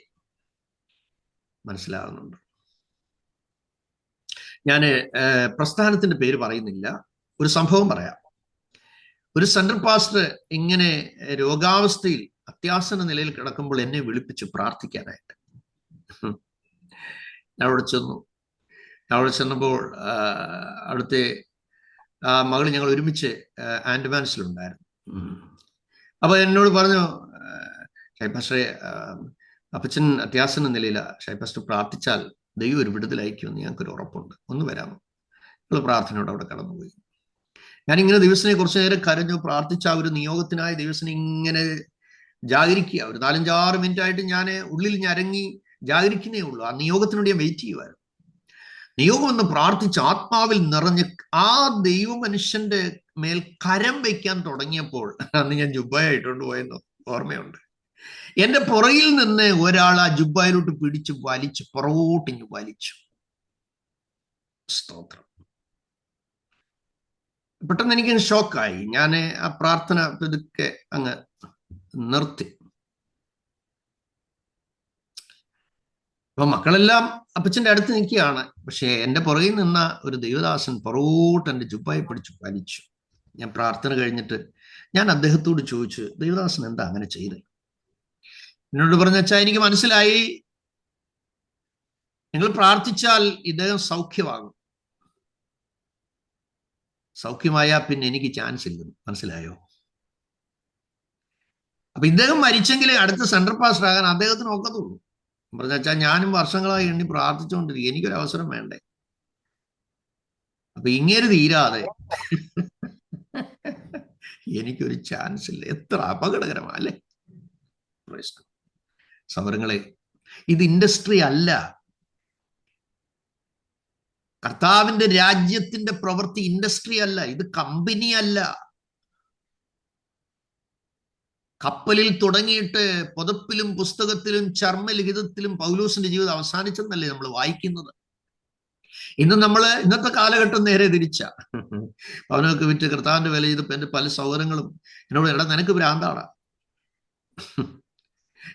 [SPEAKER 1] മനസ്സിലാകുന്നുണ്ട്. ഞാൻ പ്രസ്ഥാനത്തിന്റെ പേര് പറയുന്നില്ല, ഒരു സംഭവം പറയാം. ഒരു സെൻട്രൽ പാസ്റ്റർ ഇങ്ങനെ രോഗാവസ്ഥയിൽ അത്യാസന്ന നിലയിൽ കിടക്കുമ്പോൾ എന്നെ വിളിപ്പിച്ച് പ്രാർത്ഥിക്കാനായിട്ട് ഞാൻ അവിടെ ചെന്നപ്പോൾ അവിടുത്തെ മകൾ, ഞങ്ങൾ ഒരുമിച്ച് ആൻഡമാൻസിലുണ്ടായിരുന്നു. അപ്പൊ എന്നോട് പറഞ്ഞു, ഷൈപാസ്റ്ററെ, അപ്പച്ചൻ അത്യാസന്ന നിലയില, ഷൈപാസ്റ്റർ പ്രാർത്ഥിച്ചാൽ ദൈവം ഒരു വിടുതലയക്കുമെന്ന് ഞങ്ങൾക്കൊരു ഉറപ്പുണ്ട്, ഒന്ന് വരാമോ? ഞങ്ങൾ പ്രാർത്ഥനയോട് അവിടെ കടന്നുപോയി. ഞാനിങ്ങനെ ദിവസനെ കുറച്ചു നേരം കരഞ്ഞു, പ്രാർത്ഥിച്ച ആ ഒരു നിയോഗത്തിനായി ദിവസനെ ഇങ്ങനെ ജാഗരിക്കുക. ഒരു 4-5-6 മിനിറ്റ് ആയിട്ട് ഞാൻ ഉള്ളിൽ ഞരങ്ങി ജാഗരിക്കുന്നേ ഉള്ളൂ. ആ നിയോഗത്തിനോട് ഞാൻ വെയിറ്റ് ചെയ്യുമായിരുന്നു. നിയോഗം ഒന്ന് പ്രാർത്ഥിച്ച് ആത്മാവിൽ നിറഞ്ഞ് ആ ദൈവ മനുഷ്യന്റെ മേൽ കരം വയ്ക്കാൻ തുടങ്ങിയപ്പോൾ, അന്ന് ഞാൻ ജുബ്ബയായിട്ടുണ്ട് പോയെന്ന് ഓർമ്മയുണ്ട്. എന്റെ പുറകിൽ നിന്ന് ഒരാൾ ആ ജുബ്ബയിലോട്ട് പിടിച്ച് വലിച്ചു, പുറകോട്ടിഞ്ഞു വലിച്ചു. സ്തോത്രം. പെട്ടെന്ന് എനിക്ക് ഷോക്കായി. ഞാൻ ആ പ്രാർത്ഥന ഇതൊക്കെ അങ്ങ് നിർത്തി. അപ്പൊ മക്കളെല്ലാം അപ്പച്ചന്റെ അടുത്ത് നിൽക്കുകയാണ്. പക്ഷെ എന്റെ പുറകിൽ നിന്ന ഒരു ദൈവദാസൻ പുറകോട്ട് എന്റെ ജുബ്ബയെ പിടിച്ച് വലിച്ചു. ഞാൻ പ്രാർത്ഥന കഴിഞ്ഞിട്ട് ഞാൻ അദ്ദേഹത്തോട് ചോദിച്ചു, ദൈവദാസൻ എന്താ അങ്ങനെ ചെയ്തത്? എന്നോട് പറഞ്ഞ, അച്ഛാ, എനിക്ക് മനസ്സിലായി, നിങ്ങൾ പ്രാർത്ഥിച്ചാൽ ഇദ്ദേഹം സൗഖ്യമാകും. സൗഖ്യമായാൽ പിന്നെ എനിക്ക് ചാൻസ് ഇല്ലെന്ന് മനസ്സിലായോ? അപ്പൊ ഇദ്ദേഹം മരിച്ചെങ്കിലേ അടുത്ത സെൻട്രൽ പാസ്റ്റർ ആകാൻ അദ്ദേഹത്തിന് ഒക്കത്തുള്ളൂ. പറഞ്ഞ, അച്ഛാ, ഞാനും വർഷങ്ങളായി എണ്ണി പ്രാർത്ഥിച്ചുകൊണ്ടിരിക്കും, എനിക്കൊരു അവസരം വേണ്ടേ? അപ്പൊ ഇങ്ങനെ തീരാതെ എനിക്കൊരു ചാൻസ് ഇല്ല. എത്ര അപകടകരമാ അല്ലേ? സഹോദരങ്ങളെ, ഇത് ഇൻഡസ്ട്രി അല്ല. കർത്താവിന്റെ രാജ്യത്തിന്റെ പ്രവൃത്തി ഇൻഡസ്ട്രി അല്ല, ഇത് കമ്പനി അല്ല. കപ്പലിൽ തുടങ്ങിയിട്ട് പുതപ്പിലും പുസ്തകത്തിലും ചർമ്മലിഖിതത്തിലും പൗലോസിന്റെ ജീവിതം അവസാനിച്ചെന്നല്ലേ നമ്മൾ വായിക്കുന്നത്. ഇന്നത്തെ കാലഘട്ടം നേരെ തിരിച്ച. അവനൊക്കെ വിറ്റ് കർത്താവിന്റെ വില ചെയ്തപ്പോ എന്റെ പല സഹോദരങ്ങളും എന്നോട്, എടാ നിനക്ക് ഭ്രാന്താടാ.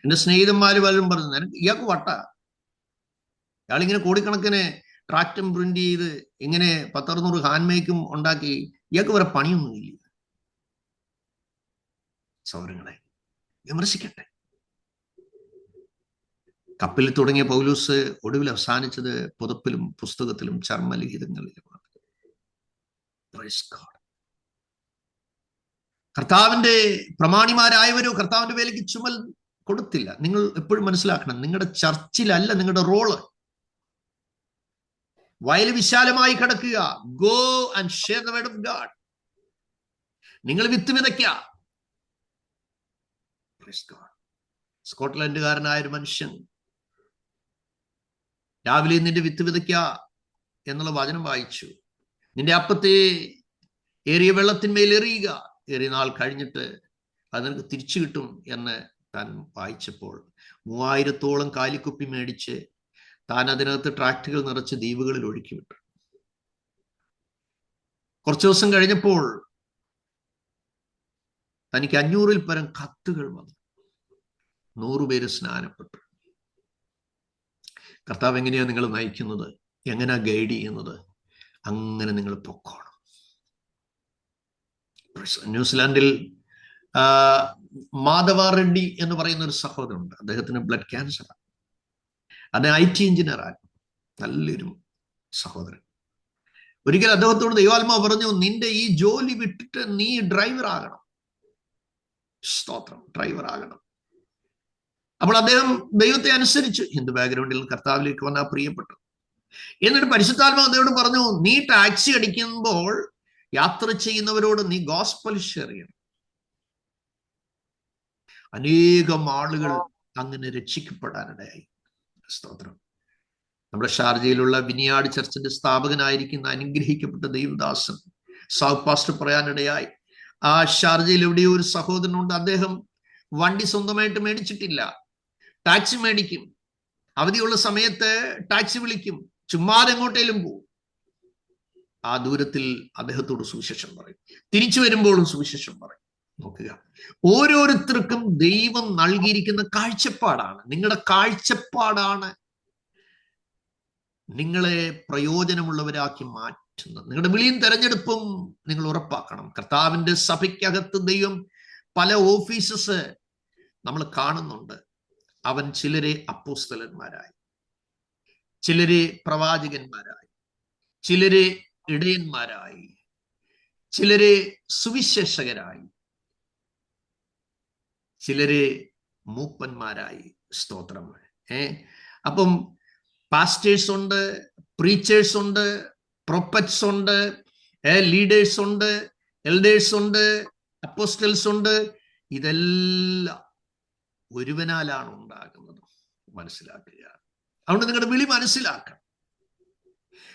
[SPEAKER 1] എന്റെ സ്നേഹിതന്മാര് പലരും പറഞ്ഞു, നിനക്ക് ഇയാൾക്ക് വട്ട, ഇയാളിങ്ങനെ കോടിക്കണക്കിന് ട്രാക്റ്റും പ്രിന്റ് ചെയ്ത് ഇങ്ങനെ 10-600 ഹാൻഡ് മേക്കും ഉണ്ടാക്കി, ഇയാൾക്ക് വേറെ പണിയൊന്നുമില്ല. സഹോദരങ്ങളെ, വിമർശിക്കട്ടെ. കപ്പലിൽ തുടങ്ങിയ പൗലോസ് ഒടുവിൽ അവസാനിച്ചത് പുതപ്പിലും പുസ്തകത്തിലും ചർമ്മലിഖിതങ്ങളിലുമാണ്. കർത്താവിന്റെ പ്രമാണിമാരായവരോ കർത്താവിന്റെ വേലയ്ക്ക് ചുമൽ കൊടുത്തില്ല. നിങ്ങൾ എപ്പോഴും മനസ്സിലാക്കണം, നിങ്ങളുടെ ചർച്ചിലല്ല നിങ്ങളുടെ റോള്. വയൽ വിശാലമായി കിടക്കുക. Go and share the word of God. നിങ്ങൾ വിത്ത് വിതയ്ക്കുക. സ്കോട്ട്ലൻഡുകാരനായ ഒരു മനുഷ്യൻ രാവിലെ നിന്റെ വിത്ത് വിതയ്ക്ക എന്നുള്ള വചനം വായിച്ചു. നിന്റെ അപ്പത്തെ ഏറിയ വെള്ളത്തിന്മേൽ എറിയുക, ഏറിയ നാൾ കഴിഞ്ഞിട്ട് അത് നിനക്ക് തിരിച്ചു കിട്ടും എന്ന് താൻ വായിച്ചപ്പോൾ 3000-ഓളം കാലിക്കുപ്പി മേടിച്ച് താൻ അതിനകത്ത് ട്രാക്റ്റുകൾ നിറച്ച് ദ്വീപുകളിൽ ഒഴുക്കി വിട്ടു. കുറച്ചു ദിവസം കഴിഞ്ഞപ്പോൾ തനിക്ക് 500-ൽ പരം കത്തുകൾ വന്നു. 100 പേര് സ്നാനപ്പെട്ടു. കർത്താവ് എങ്ങനെയാ നിങ്ങൾ നയിക്കുന്നത്, എങ്ങനെയാ ഗൈഡ് ചെയ്യുന്നത്, അങ്ങനെ നിങ്ങൾ പൊക്കോണം. ന്യൂസിലാൻഡിൽ മാധവ റെഡ്ഡി എന്ന് പറയുന്ന ഒരു സഹോദരനുണ്ട്. അദ്ദേഹത്തിന് ബ്ലഡ് ക്യാൻസറാണ്. അദ്ദേഹം IT എഞ്ചിനീയറാണ്. നല്ലൊരു സഹോദരൻ. ഒരിക്കൽ അദ്ദേഹത്തോട് ദൈവാത്മാവ് പറഞ്ഞു, നിന്റെ ഈ ജോലി വിട്ടിട്ട് നീ ഡ്രൈവർ ആകണം. സ്തോത്രം, ഡ്രൈവർ ആകണം. അപ്പോൾ അദ്ദേഹം ദൈവത്തെ അനുസരിച്ചു. ഹിന്ദു ബാക്ക്ഗ്രൗണ്ടിൽ കർത്താവിലേക്ക് വന്നാൽ പ്രിയപ്പെട്ടു. എന്നിട്ട് പരിശുദ്ധാത്മാവ് അദ്ദേഹത്തോട് പറഞ്ഞു, നീ ടാക്സി അടിക്കുമ്പോൾ യാത്ര ചെയ്യുന്നവരോട് നീ ഗോസ്പൽ ഷെയർ ചെയ്യണം. അനേകം ആളുകൾ അങ്ങനെ രക്ഷിക്കപ്പെടാനിടയായി. സ്തോത്രം. നമ്മുടെ ഷാർജയിലുള്ള വിനിയാട് ചർച്ചിന്റെ സ്ഥാപകനായിരിക്കുന്ന അനുഗ്രഹിക്കപ്പെട്ട ദൈവദാസൻ സൗത്ത് പാസ്റ്റർ പറയാനിടയായി, ആ ഷാർജയിൽ എവിടെയോ ഒരു സഹോദരനുണ്ട്. അദ്ദേഹം വണ്ടി സ്വന്തമായിട്ട് മേടിച്ചിട്ടില്ല, ടാക്സി മേടിക്കും. അവധിയുള്ള സമയത്ത് ടാക്സി വിളിക്കും, ചുമ്മാതെ എങ്ങോട്ടേലും പോകും. ആ ദൂരത്തിൽ അദ്ദേഹത്തോട് സുവിശേഷം പറയും, തിരിച്ചു വരുമ്പോഴും സുവിശേഷം പറയും. നോക്കുക, ഓരോരുത്തർക്കും ദൈവം നൽകിയിരിക്കുന്ന കാഴ്ചപ്പാടാണ്. നിങ്ങളുടെ കാഴ്ചപ്പാടാണ് നിങ്ങളെ പ്രയോജനമുള്ളവരാക്കി മാറ്റുന്നത്. നിങ്ങളുടെ വിളിയും തെരഞ്ഞെടുപ്പും നിങ്ങൾ ഉറപ്പാക്കണം. കർത്താവിന്റെ സഭയ്ക്കകത്ത് ദൈവം പല ഓഫീസസ് നമ്മൾ കാണുന്നുണ്ട്. അവൻ ചിലരെ അപ്പോസ്തലന്മാരായി, ചിലരെ പ്രവാചകന്മാരായി, ചിലരെ ഇടയന്മാരായി, ചിലരെ സുവിശേഷകരായി, ചിലരെ മൂപ്പന്മാരായി. സ്തോത്രം. അപ്പം പാസ്റ്റേഴ്സ് ഉണ്ട്, പ്രീച്ചേഴ്സ് ഉണ്ട്, പ്രൊപ്പറ്റ്സ് ഉണ്ട്, ലീഡേഴ്സ് ഉണ്ട്, എൽഡേഴ്സ് ഉണ്ട്, അപ്പോസ്റ്റൽസ് ഉണ്ട്. ഇതെല്ലാം ഒരുവനാലാണ് ഉണ്ടാകുന്നത്. മനസ്സിലാക്കുക. അതുകൊണ്ട് നിങ്ങളുടെ വിളി മനസ്സിലാക്കണം.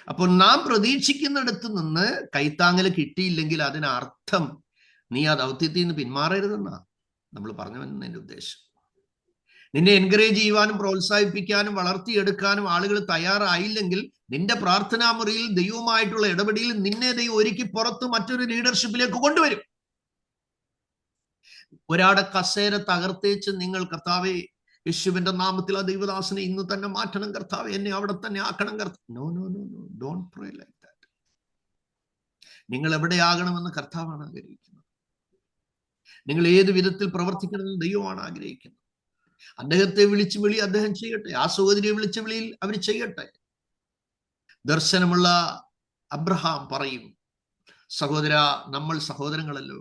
[SPEAKER 1] അപ്പോൾ നാം പ്രതീക്ഷിക്കുന്നിടത്ത് നിന്ന് കൈത്താങ്ങൽ കിട്ടിയില്ലെങ്കിൽ അതിനർത്ഥം നീ ആ ദൗത്യത്തിൽ നിന്ന് പിന്മാറരുതെന്നാ നമ്മൾ പറഞ്ഞു വന്നതിന്റെ ഉദ്ദേശം. നിന്നെ എൻകറേജ് ചെയ്യുവാനും പ്രോത്സാഹിപ്പിക്കാനും വളർത്തിയെടുക്കാനും ആളുകൾ തയ്യാറായില്ലെങ്കിൽ നിന്റെ പ്രാർത്ഥനാ മുറിയിൽ ദൈവവുമായിട്ടുള്ള ഇടപെടലിൽ നിന്നെ ദൈവം ഒരുക്കി പുറത്ത് മറ്റൊരു ലീഡർഷിപ്പിലേക്ക് കൊണ്ടുവരും. ഒരാടെ കസേര തകർത്തേച്ച് നിങ്ങൾ, കർത്താവേ യേശുവിന്റെ നാമത്തിൽ ആ ദൈവദാസനെ ഇന്ന് തന്നെ മാറ്റണം കർത്താവേ, എന്നെ അവിടെ തന്നെ ആക്കണം കർത്താവ്. No no no no, don't pray like that. നിങ്ങൾ എവിടെയാകണമെന്ന് കർത്താവാണ് ആഗ്രഹിക്കുന്നത്. നിങ്ങൾ ഏത് വിധത്തിൽ പ്രവർത്തിക്കണമെന്ന് ദൈവമാണ് ആഗ്രഹിക്കുന്നത്. അദ്ദേഹത്തെ വിളിച്ച് വിളി അദ്ദേഹം ചെയ്യട്ടെ. ആ സഹോദരിയെ വിളിച്ച വിളിയിൽ അവർ ചെയ്യട്ടെ. ദർശനമുള്ള അബ്രഹാം പറയും, സഹോദര, നമ്മൾ സഹോദരങ്ങളല്ലോ.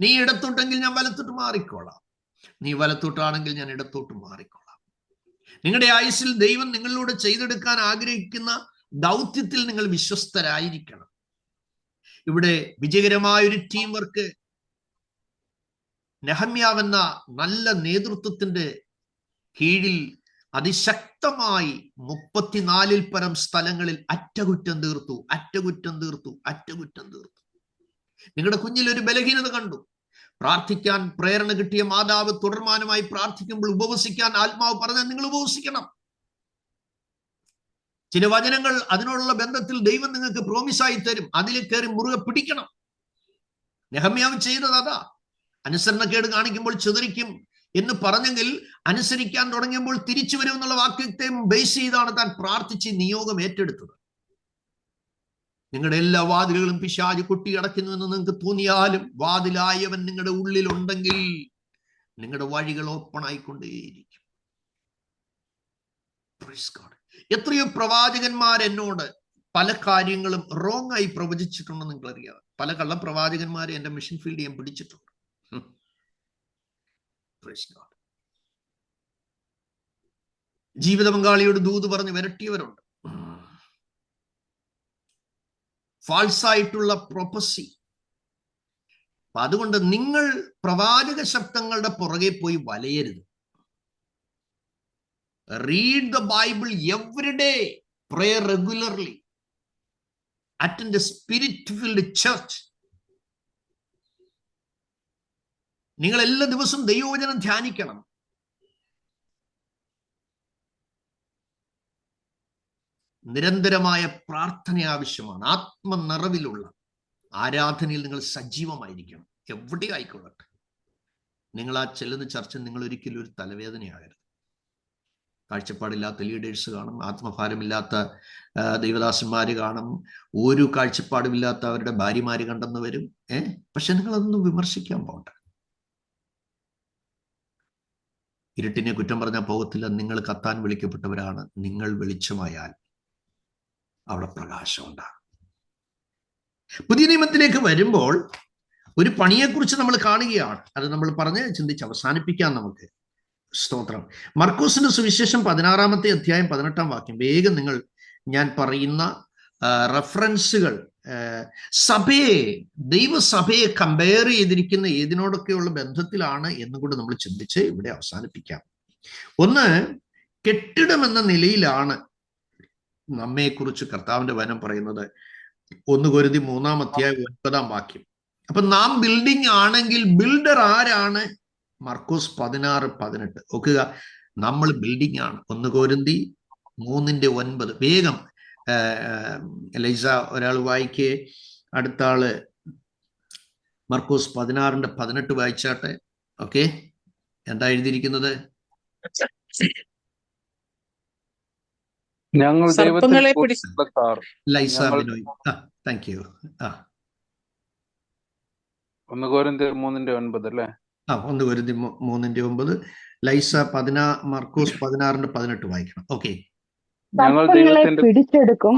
[SPEAKER 1] നീ ഇടത്തോട്ടെങ്കിൽ ഞാൻ വലത്തോട്ട് മാറിക്കോളാം, നീ വലത്തോട്ടാണെങ്കിൽ ഞാൻ ഇടത്തോട്ട് മാറിക്കോളാം. നിങ്ങളുടെ ആയുസ്സിൽ ദൈവം നിങ്ങളിലൂടെ ചെയ്തെടുക്കാൻ ആഗ്രഹിക്കുന്ന ദൗത്യത്തിൽ നിങ്ങൾ വിശ്വസ്തരായിരിക്കണം. ഇവിടെ വിജയകരമായ ഒരു ടീം വർക്ക് നെഹമ്യാവെന്ന നല്ല നേതൃത്വത്തിന്റെ കീഴിൽ അതിശക്തമായി 34-ൽ പരം സ്ഥലങ്ങളിൽ അറ്റകുറ്റം തീർത്തു. നിങ്ങളുടെ കുഞ്ഞിൽ ഒരു ബലഹീനത കണ്ടു. പ്രാർത്ഥിക്കാൻ പ്രേരണ കിട്ടിയ മാതാവ് തുടർമാനമായി പ്രാർത്ഥിക്കുമ്പോൾ ഉപവസിക്കാൻ ആത്മാവ് പറഞ്ഞാൽ നിങ്ങൾ ഉപവസിക്കണം. ചില വചനങ്ങൾ അതിനോടുള്ള ബന്ധത്തിൽ ദൈവം നിങ്ങൾക്ക് പ്രോമിസായി തരും. അതിൽ കയറി മുറുകെ പിടിക്കണം. നെഹമ്യാവ് ചെയ്തത് അതാ. അനുസരണക്കേട് കാണിക്കുമ്പോൾ ചിതറിക്കും എന്ന് പറഞ്ഞെങ്കിൽ അനുസരിക്കാൻ തുടങ്ങിയപ്പോൾ തിരിച്ചു വരും എന്നുള്ള വാക്യത്തെ ബേസ് ചെയ്താണ് താൻ പ്രാർത്ഥിച്ച് നിയോഗം ഏറ്റെടുത്തത്. നിങ്ങളുടെ എല്ലാ വാതിലുകളും പിശാച് കൊട്ടിയടക്കുന്നു എന്ന് നിങ്ങൾക്ക് തോന്നിയാലും വാതിലായവൻ നിങ്ങളുടെ ഉള്ളിലുണ്ടെങ്കിൽ നിങ്ങളുടെ വഴികൾ ഓപ്പൺ ആയിക്കൊണ്ടേയിരിക്കും. എത്രയോ പ്രവാചകന്മാർ എന്നോട് പല കാര്യങ്ങളും റോങ് ആയി പ്രവചിച്ചിട്ടുണ്ടെന്ന് നിങ്ങൾ അറിയാം. പല കള്ളപ്രവാചകന്മാരെ എന്റെ മിഷൻ ഫീൽഡ് ഞാൻ പിടിച്ചിട്ടുണ്ട്. ജീവിത പങ്കാളിയോട് ദൂത് പറഞ്ഞ് വരട്ടിയവരുണ്ട്. ഫാൾസായിട്ടുള്ള പ്രൊപ്പസി. അതുകൊണ്ട് നിങ്ങൾ പ്രവാചക ശബ്ദങ്ങളുടെ പുറകെ പോയി വലയരുത്. Read the Bible every day, pray regularly, attend a spirit filled church. നിങ്ങൾ എല്ലാ ദിവസവും ദൈവവചനം ധ്യാനിക്കണം. നിരന്തരമായ പ്രാർത്ഥന ആവശ്യമാണ്. ആത്മനിറവിലുള്ള ആരാധനയിൽ നിങ്ങൾ സജീവമായിരിക്കണം. എവിടെ ആയിക്കൊള്ളട്ടെ. നിങ്ങൾ ആ ചെല്ലുന്ന ചർച്ച നിങ്ങൾ ഒരിക്കലും ഒരു തലവേദനയാകരുത്. കാഴ്ചപ്പാടില്ലാത്ത ലീഡേഴ്സ് കാണും, ആത്മഭാരമില്ലാത്ത ദൈവദാസന്മാര് കാണും, ഒരു കാഴ്ചപ്പാടുമില്ലാത്ത അവരുടെ ഭാര്യമാര് കണ്ടെന്ന് വരും. പക്ഷെ നിങ്ങളതൊന്നും വിമർശിക്കാൻ പോകണ്ട. ഇരുട്ടിനെ കുറ്റം പറഞ്ഞാൽ പോകത്തില്ല. നിങ്ങൾ കത്താൻ വിളിക്കപ്പെട്ടവരാണ്. നിങ്ങൾ വെളിച്ചമായാൽ അവിടെ പ്രകാശം ഉണ്ടാകും. പുതിയ നിയമത്തിലേക്ക് വരുമ്പോൾ ഒരു പണിയെക്കുറിച്ച് നമ്മൾ കാണുകയാണ്. അത് നമ്മൾ പറഞ്ഞ് ചിന്തിച്ച് അവസാനിപ്പിക്കാം നമുക്ക്. സ്തോത്രം. മർക്കോസിന്റെ സുവിശേഷം 16-ാമത്തെ അധ്യായം 18-ാം വാക്യം. വേഗം നിങ്ങൾ ഞാൻ പറയുന്ന റെഫറൻസുകൾ സഭയെ, ദൈവസഭയെ കമ്പയർ ചെയ്തിരിക്കുന്ന ഏതിനോടൊക്കെയുള്ള ബന്ധത്തിലാണ് എന്നുകൂടെ നമ്മൾ ചിന്തിച്ച് ഇവിടെ അവസാനിപ്പിക്കാം. ഒന്ന്, കെട്ടിടം എന്ന നിലയിലാണ് നമ്മെക്കുറിച്ച് കർത്താവിന്റെ വചനം പറയുന്നത്. 1 കൊരിന്ത്യർ 3-ാം അധ്യായം 9-ാം വാക്യം. അപ്പൊ നാം ബിൽഡിംഗ് ആണെങ്കിൽ ബിൽഡർ ആരാണ്? മർക്കോസ് 16:18. നോക്കുക, നമ്മൾ ബിൽഡിംഗ് ആണ്. 1 കൊരിന്ത്യർ 3:9. വേഗം ലൈസ ഒരാൾ വായിക്കേ, അടുത്ത ആള് മർക്കോസ് 16:18 വായിച്ചാട്ടെ. ഓക്കെ, എന്താ എഴുതിയിരിക്കുന്നത്?
[SPEAKER 4] ഞങ്ങൾ
[SPEAKER 5] സർപ്പങ്ങളെ
[SPEAKER 1] ലൈസ ബിനോയ്. Thank you.
[SPEAKER 4] 1 കൊരിന്ത്യർ 3:9 അല്ലേ?
[SPEAKER 1] 1 കൊരിന്ത്യർ 3:9. ലൈസ മർക്കോസ് 16:18 വായിക്കണം. ഓക്കെ.
[SPEAKER 6] സർപ്പങ്ങളെ പിടിച്ചെടുക്കും,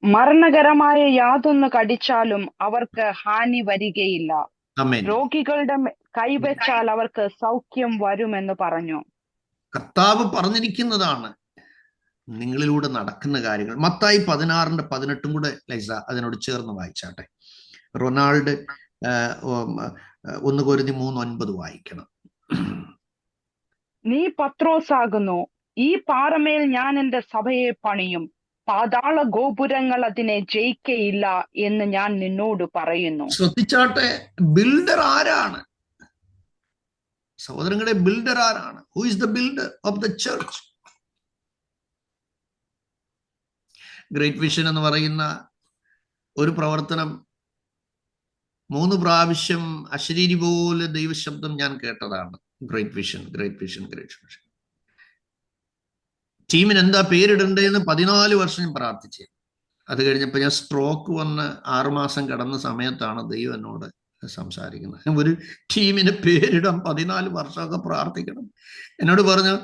[SPEAKER 6] മരണകരമായ യാതൊന്ന് കടിച്ചാലും അവർക്ക് ഹാനി വരികയില്ല, രോഗികളുടെ കൈവച്ചാൽ അവർക്ക് സൗഖ്യം വരുമെന്ന് പറഞ്ഞു.
[SPEAKER 1] കർത്താവ് പറഞ്ഞിരിക്കുന്നതാണ് നിങ്ങളിലൂടെ നടക്കുന്ന കാര്യങ്ങൾ. മത്തായി 16:18 കൂടെ ലൈസ അതിനോട് ചേർന്ന് വായിച്ചാട്ടെ. റൊണാൾഡ് 1 കൊരിന്ത്യർ 3:9 വായിക്കണം.
[SPEAKER 6] നീ പത്രോസാകുന്നു, ഈ പാറമേൽ ഞാൻ എന്റെ സഭയെ പണിയും, പാതാള ഗോപുരങ്ങൾ അതിനെ ജയിക്കയില്ല എന്ന് ഞാൻ നിന്നോട് പറയുന്നു.
[SPEAKER 1] ശ്രദ്ധിച്ചാട്ടെ, ബിൽഡർ ആരാണ് സഹോദരങ്ങളെ? ബിൽഡർ ആരാണ്? Who is the builder of the church? Great vision എന്ന് പറയുന്ന ഒരു പ്രവർത്തനം 3 പ്രാവശ്യം അശരീരി പോലെ ദൈവശബ്ദം ഞാൻ കേട്ടതാണ്. Great vision, great vision, great vision. ടീമിന് എന്താ പേരിടണ്ടേന്ന് 14 വർഷം പ്രാർത്ഥിച്ചു. അത് കഴിഞ്ഞപ്പോൾ ഞാൻ സ്ട്രോക്ക് വന്ന് 6 മാസം കിടന്ന സമയത്താണ് ദൈവം എന്നോട് സംസാരിക്കുന്നത്. ഒരു ടീമിന് പേരിടാൻ 14 വർഷമൊക്കെ പ്രാർത്ഥിക്കണം. എന്നോട് പറഞ്ഞു,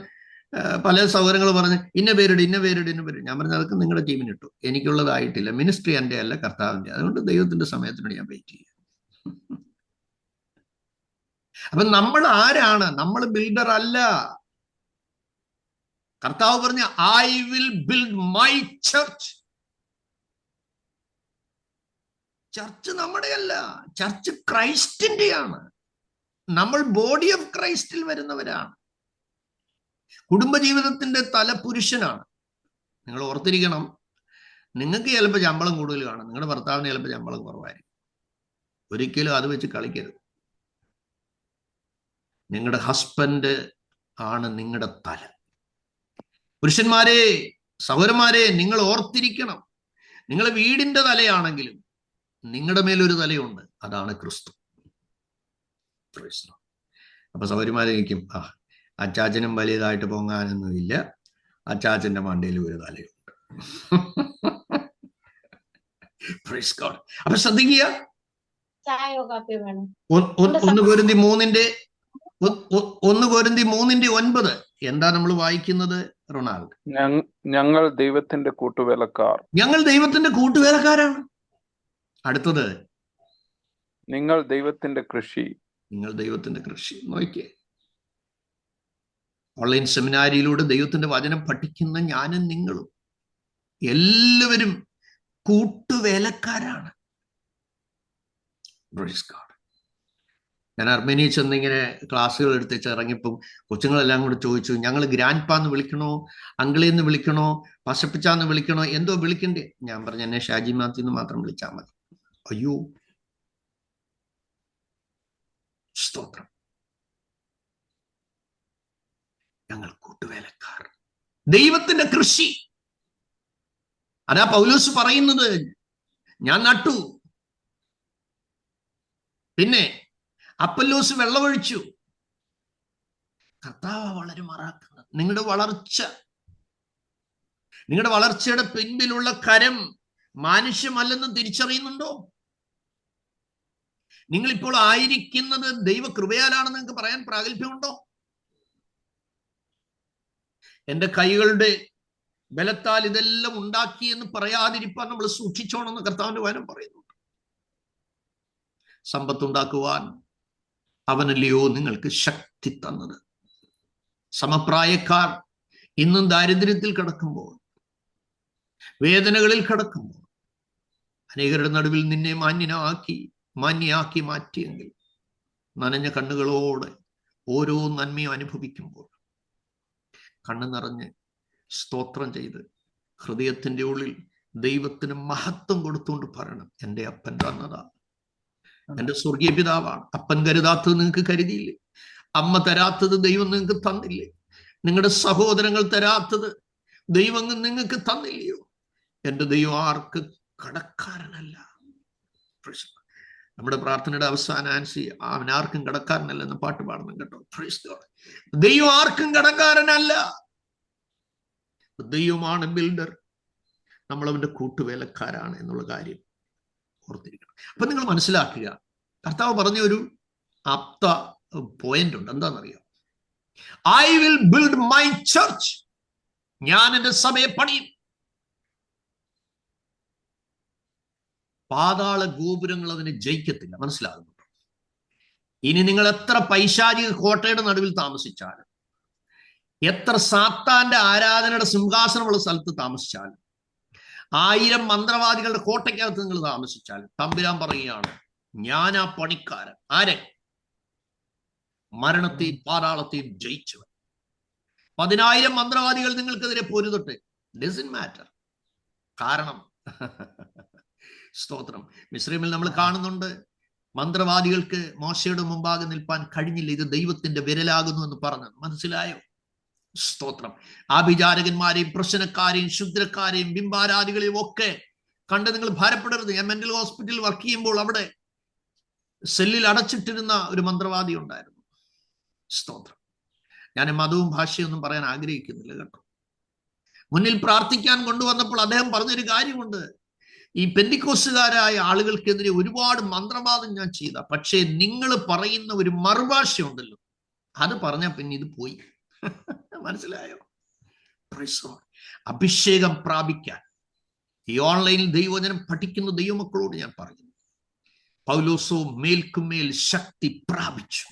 [SPEAKER 1] പല സൗകര്യങ്ങൾ പറഞ്ഞ് ഇന്ന പേരിട്, ഇന്ന പേരിട്, ഇന്ന പേരിട്. ഞാൻ പറഞ്ഞു അതൊക്കെ നിങ്ങളുടെ ടീമിന് ഇട്ടു, എനിക്കുള്ളതായിട്ടില്ല. മിനിസ്ട്രി എൻ്റെ അല്ല, കർത്താവിൻ്റെ. അതുകൊണ്ട് ദൈവത്തിന്റെ സമയത്തിനോട് ഞാൻ വെയിറ്റ് ചെയ്യും. അപ്പൊ നമ്മൾ ആരാണ്? നമ്മൾ ബിൽഡർ അല്ല. കർത്താവ് പറഞ്ഞ I will build my church. Church നമ്മുടെയല്ല, ചർച്ച് ക്രൈസ്റ്റിന്റെയാണ്. നമ്മൾ ബോഡി ഓഫ് ക്രൈസ്റ്റിൽ വരുന്നവരാണ്. കുടുംബജീവിതത്തിന്റെ തല പുരുഷനാണ്. നിങ്ങൾ ഓർത്തിരിക്കണം, നിങ്ങൾക്ക് ചിലപ്പോൾ ശമ്പളം കൂടുതൽ കാണും, നിങ്ങളുടെ ഭർത്താവിന് ചിലപ്പോൾ ശമ്പളം കുറവായിരിക്കും. ഒരിക്കലും അത് വെച്ച് കളിക്കരുത്. നിങ്ങളുടെ ഹസ്ബൻഡ് ആണ് നിങ്ങളുടെ തല. പുരുഷന്മാരെ, സഹോദരന്മാരെ, നിങ്ങൾ ഓർത്തിരിക്കണം, നിങ്ങളെ വീടിന്റെ തലയാണെങ്കിലും നിങ്ങളുടെ മേലൊരു തലയുണ്ട്, അതാണ് ക്രിസ്തു. അപ്പൊ സഹോദരിമാരെ ഇരിക്കും, അച്ചാച്ചനും വലിയതായിട്ട് പൊങ്ങാനൊന്നുമില്ല, അച്ചാച്ചന്റെ മണ്ടയിൽ ഒരു തലയുണ്ട്. അപ്പൊ ശ്രദ്ധിക്കുക, 1 കൊരിന്തി 3:9 എന്താ നമ്മൾ വായിക്കുന്നത്? റൊണാൾഡ്,
[SPEAKER 4] ഞങ്ങൾ ദൈവത്തിന്റെ കൂട്ടുവേലക്കാർ.
[SPEAKER 1] ഞങ്ങൾ ദൈവത്തിന്റെ കൂട്ടുവേലക്കാരാണ്. അടുത്തത്,
[SPEAKER 4] നിങ്ങൾ ദൈവത്തിന്റെ കൃഷി.
[SPEAKER 1] നിങ്ങൾ ദൈവത്തിന്റെ കൃഷി. നോക്കിയേ, ഓൺലൈൻ സെമിനാരിയിലൂടെ ദൈവത്തിന്റെ വചനം പഠിക്കുന്ന ഞാനും നിങ്ങളും എല്ലാവരും കൂട്ടുവേലക്കാരാണ്. ഞാൻ അർമേനിയിൽ ചെന്നിങ്ങനെ ക്ലാസ്സുകൾ എടുത്ത് ഇറങ്ങിയപ്പം കൊച്ചുങ്ങളെല്ലാം കൂടെ ചോദിച്ചു, ഞങ്ങൾ ഗ്രാൻഡ് പാന്ന് വിളിക്കണോ, അങ്കിളെന്ന് വിളിക്കണോ, പശപ്പിച്ചാന്ന് വിളിക്കണോ, എന്തോ വിളിക്കണ്ടേ? ഞാൻ പറഞ്ഞു, എന്നെ ഷാജി മാത്യുന്ന് മാത്രം വിളിച്ചാൽ മതി. അയ്യോ, സ്തോത്രം, ഞങ്ങൾ കൂട്ടുവേലക്കാർ, ദൈവത്തിന്റെ കൃഷി. അതാ പൗലോസ് പറയുന്നത്, ഞാൻ നട്ടു, പിന്നെ അപ്പല്ലോസ് വെള്ളമൊഴിച്ചു, കർത്താവ് വളരുമാറാക്കുന്നത്. നിങ്ങളുടെ വളർച്ചയുടെ പിൻപിലുള്ള കരം മാനുഷ്യമല്ലെന്ന് തിരിച്ചറിയുന്നുണ്ടോ? നിങ്ങളിപ്പോൾ ആയിരിക്കുന്നത് ദൈവകൃപയാലാണെന്ന് നിങ്ങൾക്ക് പറയാൻ പ്രാഗൽഭ്യമുണ്ടോ? എന്റെ കൈകളുടെ ബലത്താൽ ഇതെല്ലാം ഉണ്ടാക്കി എന്ന് പറയാതിരിക്കാൻ നമ്മൾ സൂക്ഷിച്ചോണമെന്ന് കർത്താവിന്റെ വചനം പറയുന്നുണ്ട്. സമ്പത്തുണ്ടാക്കുവാൻ അവനല്ലയോ നിങ്ങൾക്ക് ശക്തി തന്നത്. സമപ്രായക്കാർ ഇന്നും ദാരിദ്ര്യത്തിൽ കിടക്കുമ്പോൾ, വേദനകളിൽ കിടക്കുമ്പോൾ, അനേകരുടെ നടുവിൽ നിന്നെ മാന്യയാക്കി മാറ്റിയെങ്കിൽ, നനഞ്ഞ കണ്ണുകളോടെ ഓരോ നന്മയും അനുഭവിക്കുമ്പോൾ കണ്ണു നിറഞ്ഞ് സ്തോത്രം ചെയ്ത് ഹൃദയത്തിന്റെ ഉള്ളിൽ ദൈവത്തിന് മഹത്വം കൊടുത്തുകൊണ്ട് പറയണം, എൻ്റെ അപ്പൻ തന്നതാ, എൻ്റെ സ്വർഗീയ പിതാവാണ്. അപ്പൻ കരുതാത്തത് നിങ്ങൾക്ക് കരുതിയില്ലേ? അമ്മ തരാത്തത് ദൈവം നിങ്ങൾക്ക് തന്നില്ലേ? നിങ്ങളുടെ സഹോദരങ്ങൾ തരാത്തത് ദൈവം നിങ്ങൾക്ക് തന്നില്ലയോ? എൻ്റെ ദൈവം ആർക്ക് കടക്കാരനല്ല. നമ്മുടെ പ്രാർത്ഥനയുടെ അവസാന ആൻസി, അവൻ ആർക്കും കടക്കാരനല്ല എന്ന പാട്ട് പാടണം കേട്ടോ. ദൈവം ആർക്കും കടക്കാരനല്ല. ദൈവമാണ് ബിൽഡർ, നമ്മൾ അവന്റെ കൂട്ടുവേലക്കാരാണ് എന്നുള്ള കാര്യം ഓർത്തിരിക്കണം. അപ്പൊ നിങ്ങൾ മനസ്സിലാക്കുക, കർത്താവ് പറഞ്ഞ ഒരു ആപ്ത പോയിന്റ് ഉണ്ട്. എന്താണെന്നറിയാം? I will build my church, ഞാൻ എന്റെ സഭയെ പണിയും. പാതാള ഗോപുരങ്ങൾ അതിനെ ജയിക്കത്തില്ല. മനസ്സിലാകുന്നുണ്ടോ? ഇനി നിങ്ങൾ എത്ര പൈശാചിക കോട്ടയുടെ നടുവിൽ താമസിച്ചാലും, എത്ര സാത്താന്റെ ആരാധനയുടെ സിംഹാസനമുള്ള സ്ഥലത്ത് താമസിച്ചാലും, 1000 മന്ത്രവാദികളുടെ കോട്ടയ്ക്കകത്ത് നിങ്ങൾ താമസിച്ചാലും, തമ്പുരാൻ പറയുകയാണ്, ഞാൻ ആ പണിക്കാരൻ. ആരെ? മരണത്തെയും പാതാളത്തെയും ജയിച്ചവൻ. 10,000 മന്ത്രവാദികൾ നിങ്ങൾക്കെതിരെ പൊരുതട്ടെ, ഡസന്റ് മാറ്റർ. കാരണം സ്തോത്രം, മിസ്രൈമിൽ നമ്മൾ കാണുന്നുണ്ട്, മന്ത്രവാദികൾക്ക് മോശയുടെ മുമ്പാകെ നിൽപ്പാൻ കഴിഞ്ഞില്ല, ഇത് ദൈവത്തിന്റെ വിരലാകുന്നു എന്ന് പറഞ്ഞത്. മനസ്സിലായോ? സ്തോത്രം. ആഭിചാരകന്മാരെയും പ്രശ്നക്കാരെയും ശുദ്രക്കാരെയും ബിംബാരാധികളെയും ഒക്കെ കണ്ട് നിങ്ങൾ ഭാരപ്പെടരുത്. ഞാൻ മെന്റൽ ഹോസ്പിറ്റലിൽ വർക്ക് ചെയ്യുമ്പോൾ അവിടെ സെല്ലിൽ അടച്ചിട്ടിരുന്ന ഒരു മന്ത്രവാദി ഉണ്ടായിരുന്നു. സ്തോത്രം. ഞാൻ മതവും ഭാഷയൊന്നും പറയാൻ ആഗ്രഹിക്കുന്നില്ല കേട്ടോ. മുന്നിൽ പ്രാർത്ഥിക്കാൻ കൊണ്ടുവന്നപ്പോൾ അദ്ദേഹം പറഞ്ഞൊരു കാര്യമുണ്ട്, ഈ പെന്തിക്കോസ്തുകാരായ ആളുകൾക്കെതിരെ ഒരുപാട് മന്ത്രവാദം ഞാൻ ചെയ്ത, പക്ഷേ നിങ്ങൾ പറയുന്ന ഒരു മറുഭാഷയുണ്ടല്ലോ, അത് പറഞ്ഞാൽ പിന്നെ ഇത് പോയി. മനസ്സിലായോ? അഭിഷേകം പ്രാപിക്കാൻ ഈ ഓൺലൈനിൽ ദൈവവചനം പഠിക്കുന്ന ദൈവമക്കളോട് ഞാൻ പറയുന്നു, പൗലോസോ മേൽക്കുമേൽ ശക്തി പ്രാപിച്ചു.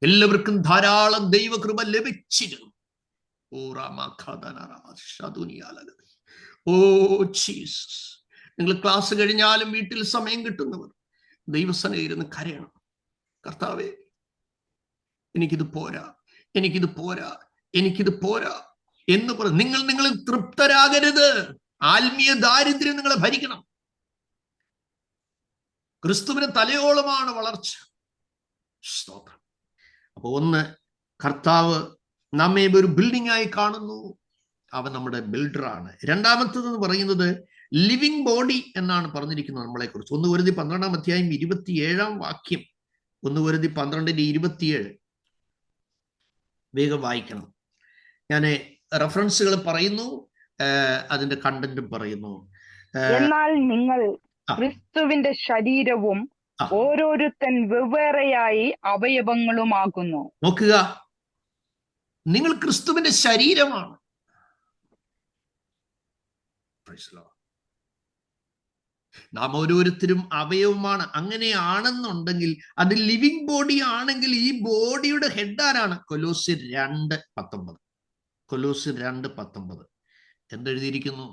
[SPEAKER 1] എല്ലാവർക്കും ധാരാളം ദൈവകൃപ ലഭിച്ചിരുന്നു. Oh Jesus. നിങ്ങൾ ക്ലാസ് കഴിഞ്ഞാലും വീട്ടിൽ സമയം കിട്ടുന്നവർ ദൈവസനയിൽ ഇരുന്ന് കരയണം. കർത്താവേ, എനിക്കിത് പോരാ, എനിക്കിത് പോരാ, എനിക്കിത് പോരാ എന്ന് പറ. നിങ്ങൾ തൃപ്തരാകരുത്. ആത്മീയ ദാരിദ്ര്യം നിങ്ങളെ ഭരിക്കണം. ക്രിസ്തുവിന് തലയോളമാണ് വളർച്ച. സ്തോത്രം. അപ്പൊ ഒന്ന്, കർത്താവ് നമ്മെ ഒരു ബിൽഡിംഗ് ആയി കാണുന്നു. അവൻ നമ്മുടെ ബിൽഡറാണ്. രണ്ടാമത്തേത് പറയുന്നത് ലിവിങ് ബോഡി എന്നാണ് പറഞ്ഞിരിക്കുന്നത് നമ്മളെ കുറിച്ച്. 1 Corinthians 12:27 1 Corinthians 12:27 വേഗം വായിക്കണം. ഞാൻ റെഫറൻസുകൾ പറയുന്നു, അതിന്റെ കണ്ടന്റും പറയുന്നു.
[SPEAKER 6] എന്നാൽ നിങ്ങൾ ക്രിസ്തുവിന്റെ ശരീരവും ഓരോരുത്തൻ വെവ്വേറെയായി അവയവങ്ങളുമാകുന്നു.
[SPEAKER 1] നോക്കുക, നിങ്ങൾ ക്രിസ്തുവിന്റെ ശരീരമാണ്. നാം ഓരോരുത്തരും അവയവമാണ്. അങ്ങനെയാണെന്നുണ്ടെങ്കിൽ, അത് ലിവിങ് ബോഡി ആണെങ്കിൽ, ഈ ബോഡിയുടെ ഹെഡ് ആരാണ്? കൊലോസ്യർ 2:19 എന്തെഴുതിയിരിക്കുന്നു?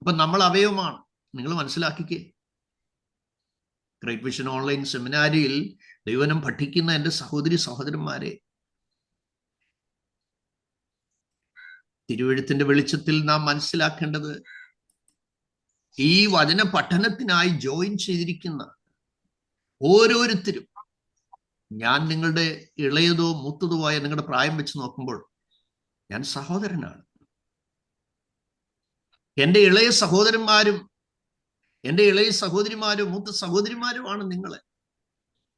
[SPEAKER 1] അപ്പൊ നമ്മൾ അവയവമാണ്. നിങ്ങൾ മനസ്സിലാക്കിക്കേ. ഗ്രേറ്റ് വിഷൻ ഓൺലൈൻ സെമിനാരിയിൽ ദൈവവചനം പഠിക്കുന്ന എൻ്റെ സഹോദരി സഹോദരന്മാരെ, തിരുവെഴുത്തിന്റെ വെളിച്ചത്തിൽ നാം മനസ്സിലാക്കേണ്ടത്, ഈ വചന പഠനത്തിനായി ജോയിൻ ചെയ്തിരിക്കുന്ന ഓരോരുത്തരും, ഞാൻ നിങ്ങളുടെ ഇളയതോ മൂത്തതോ ആയ നിങ്ങളുടെ പ്രായം വെച്ച് നോക്കുമ്പോൾ ഞാൻ സഹോദരനാണ്. എൻ്റെ ഇളയ സഹോദരന്മാരും എൻ്റെ ഇളയ സഹോദരിമാരും മൂത്ത സഹോദരിമാരുമാണ് നിങ്ങളെ.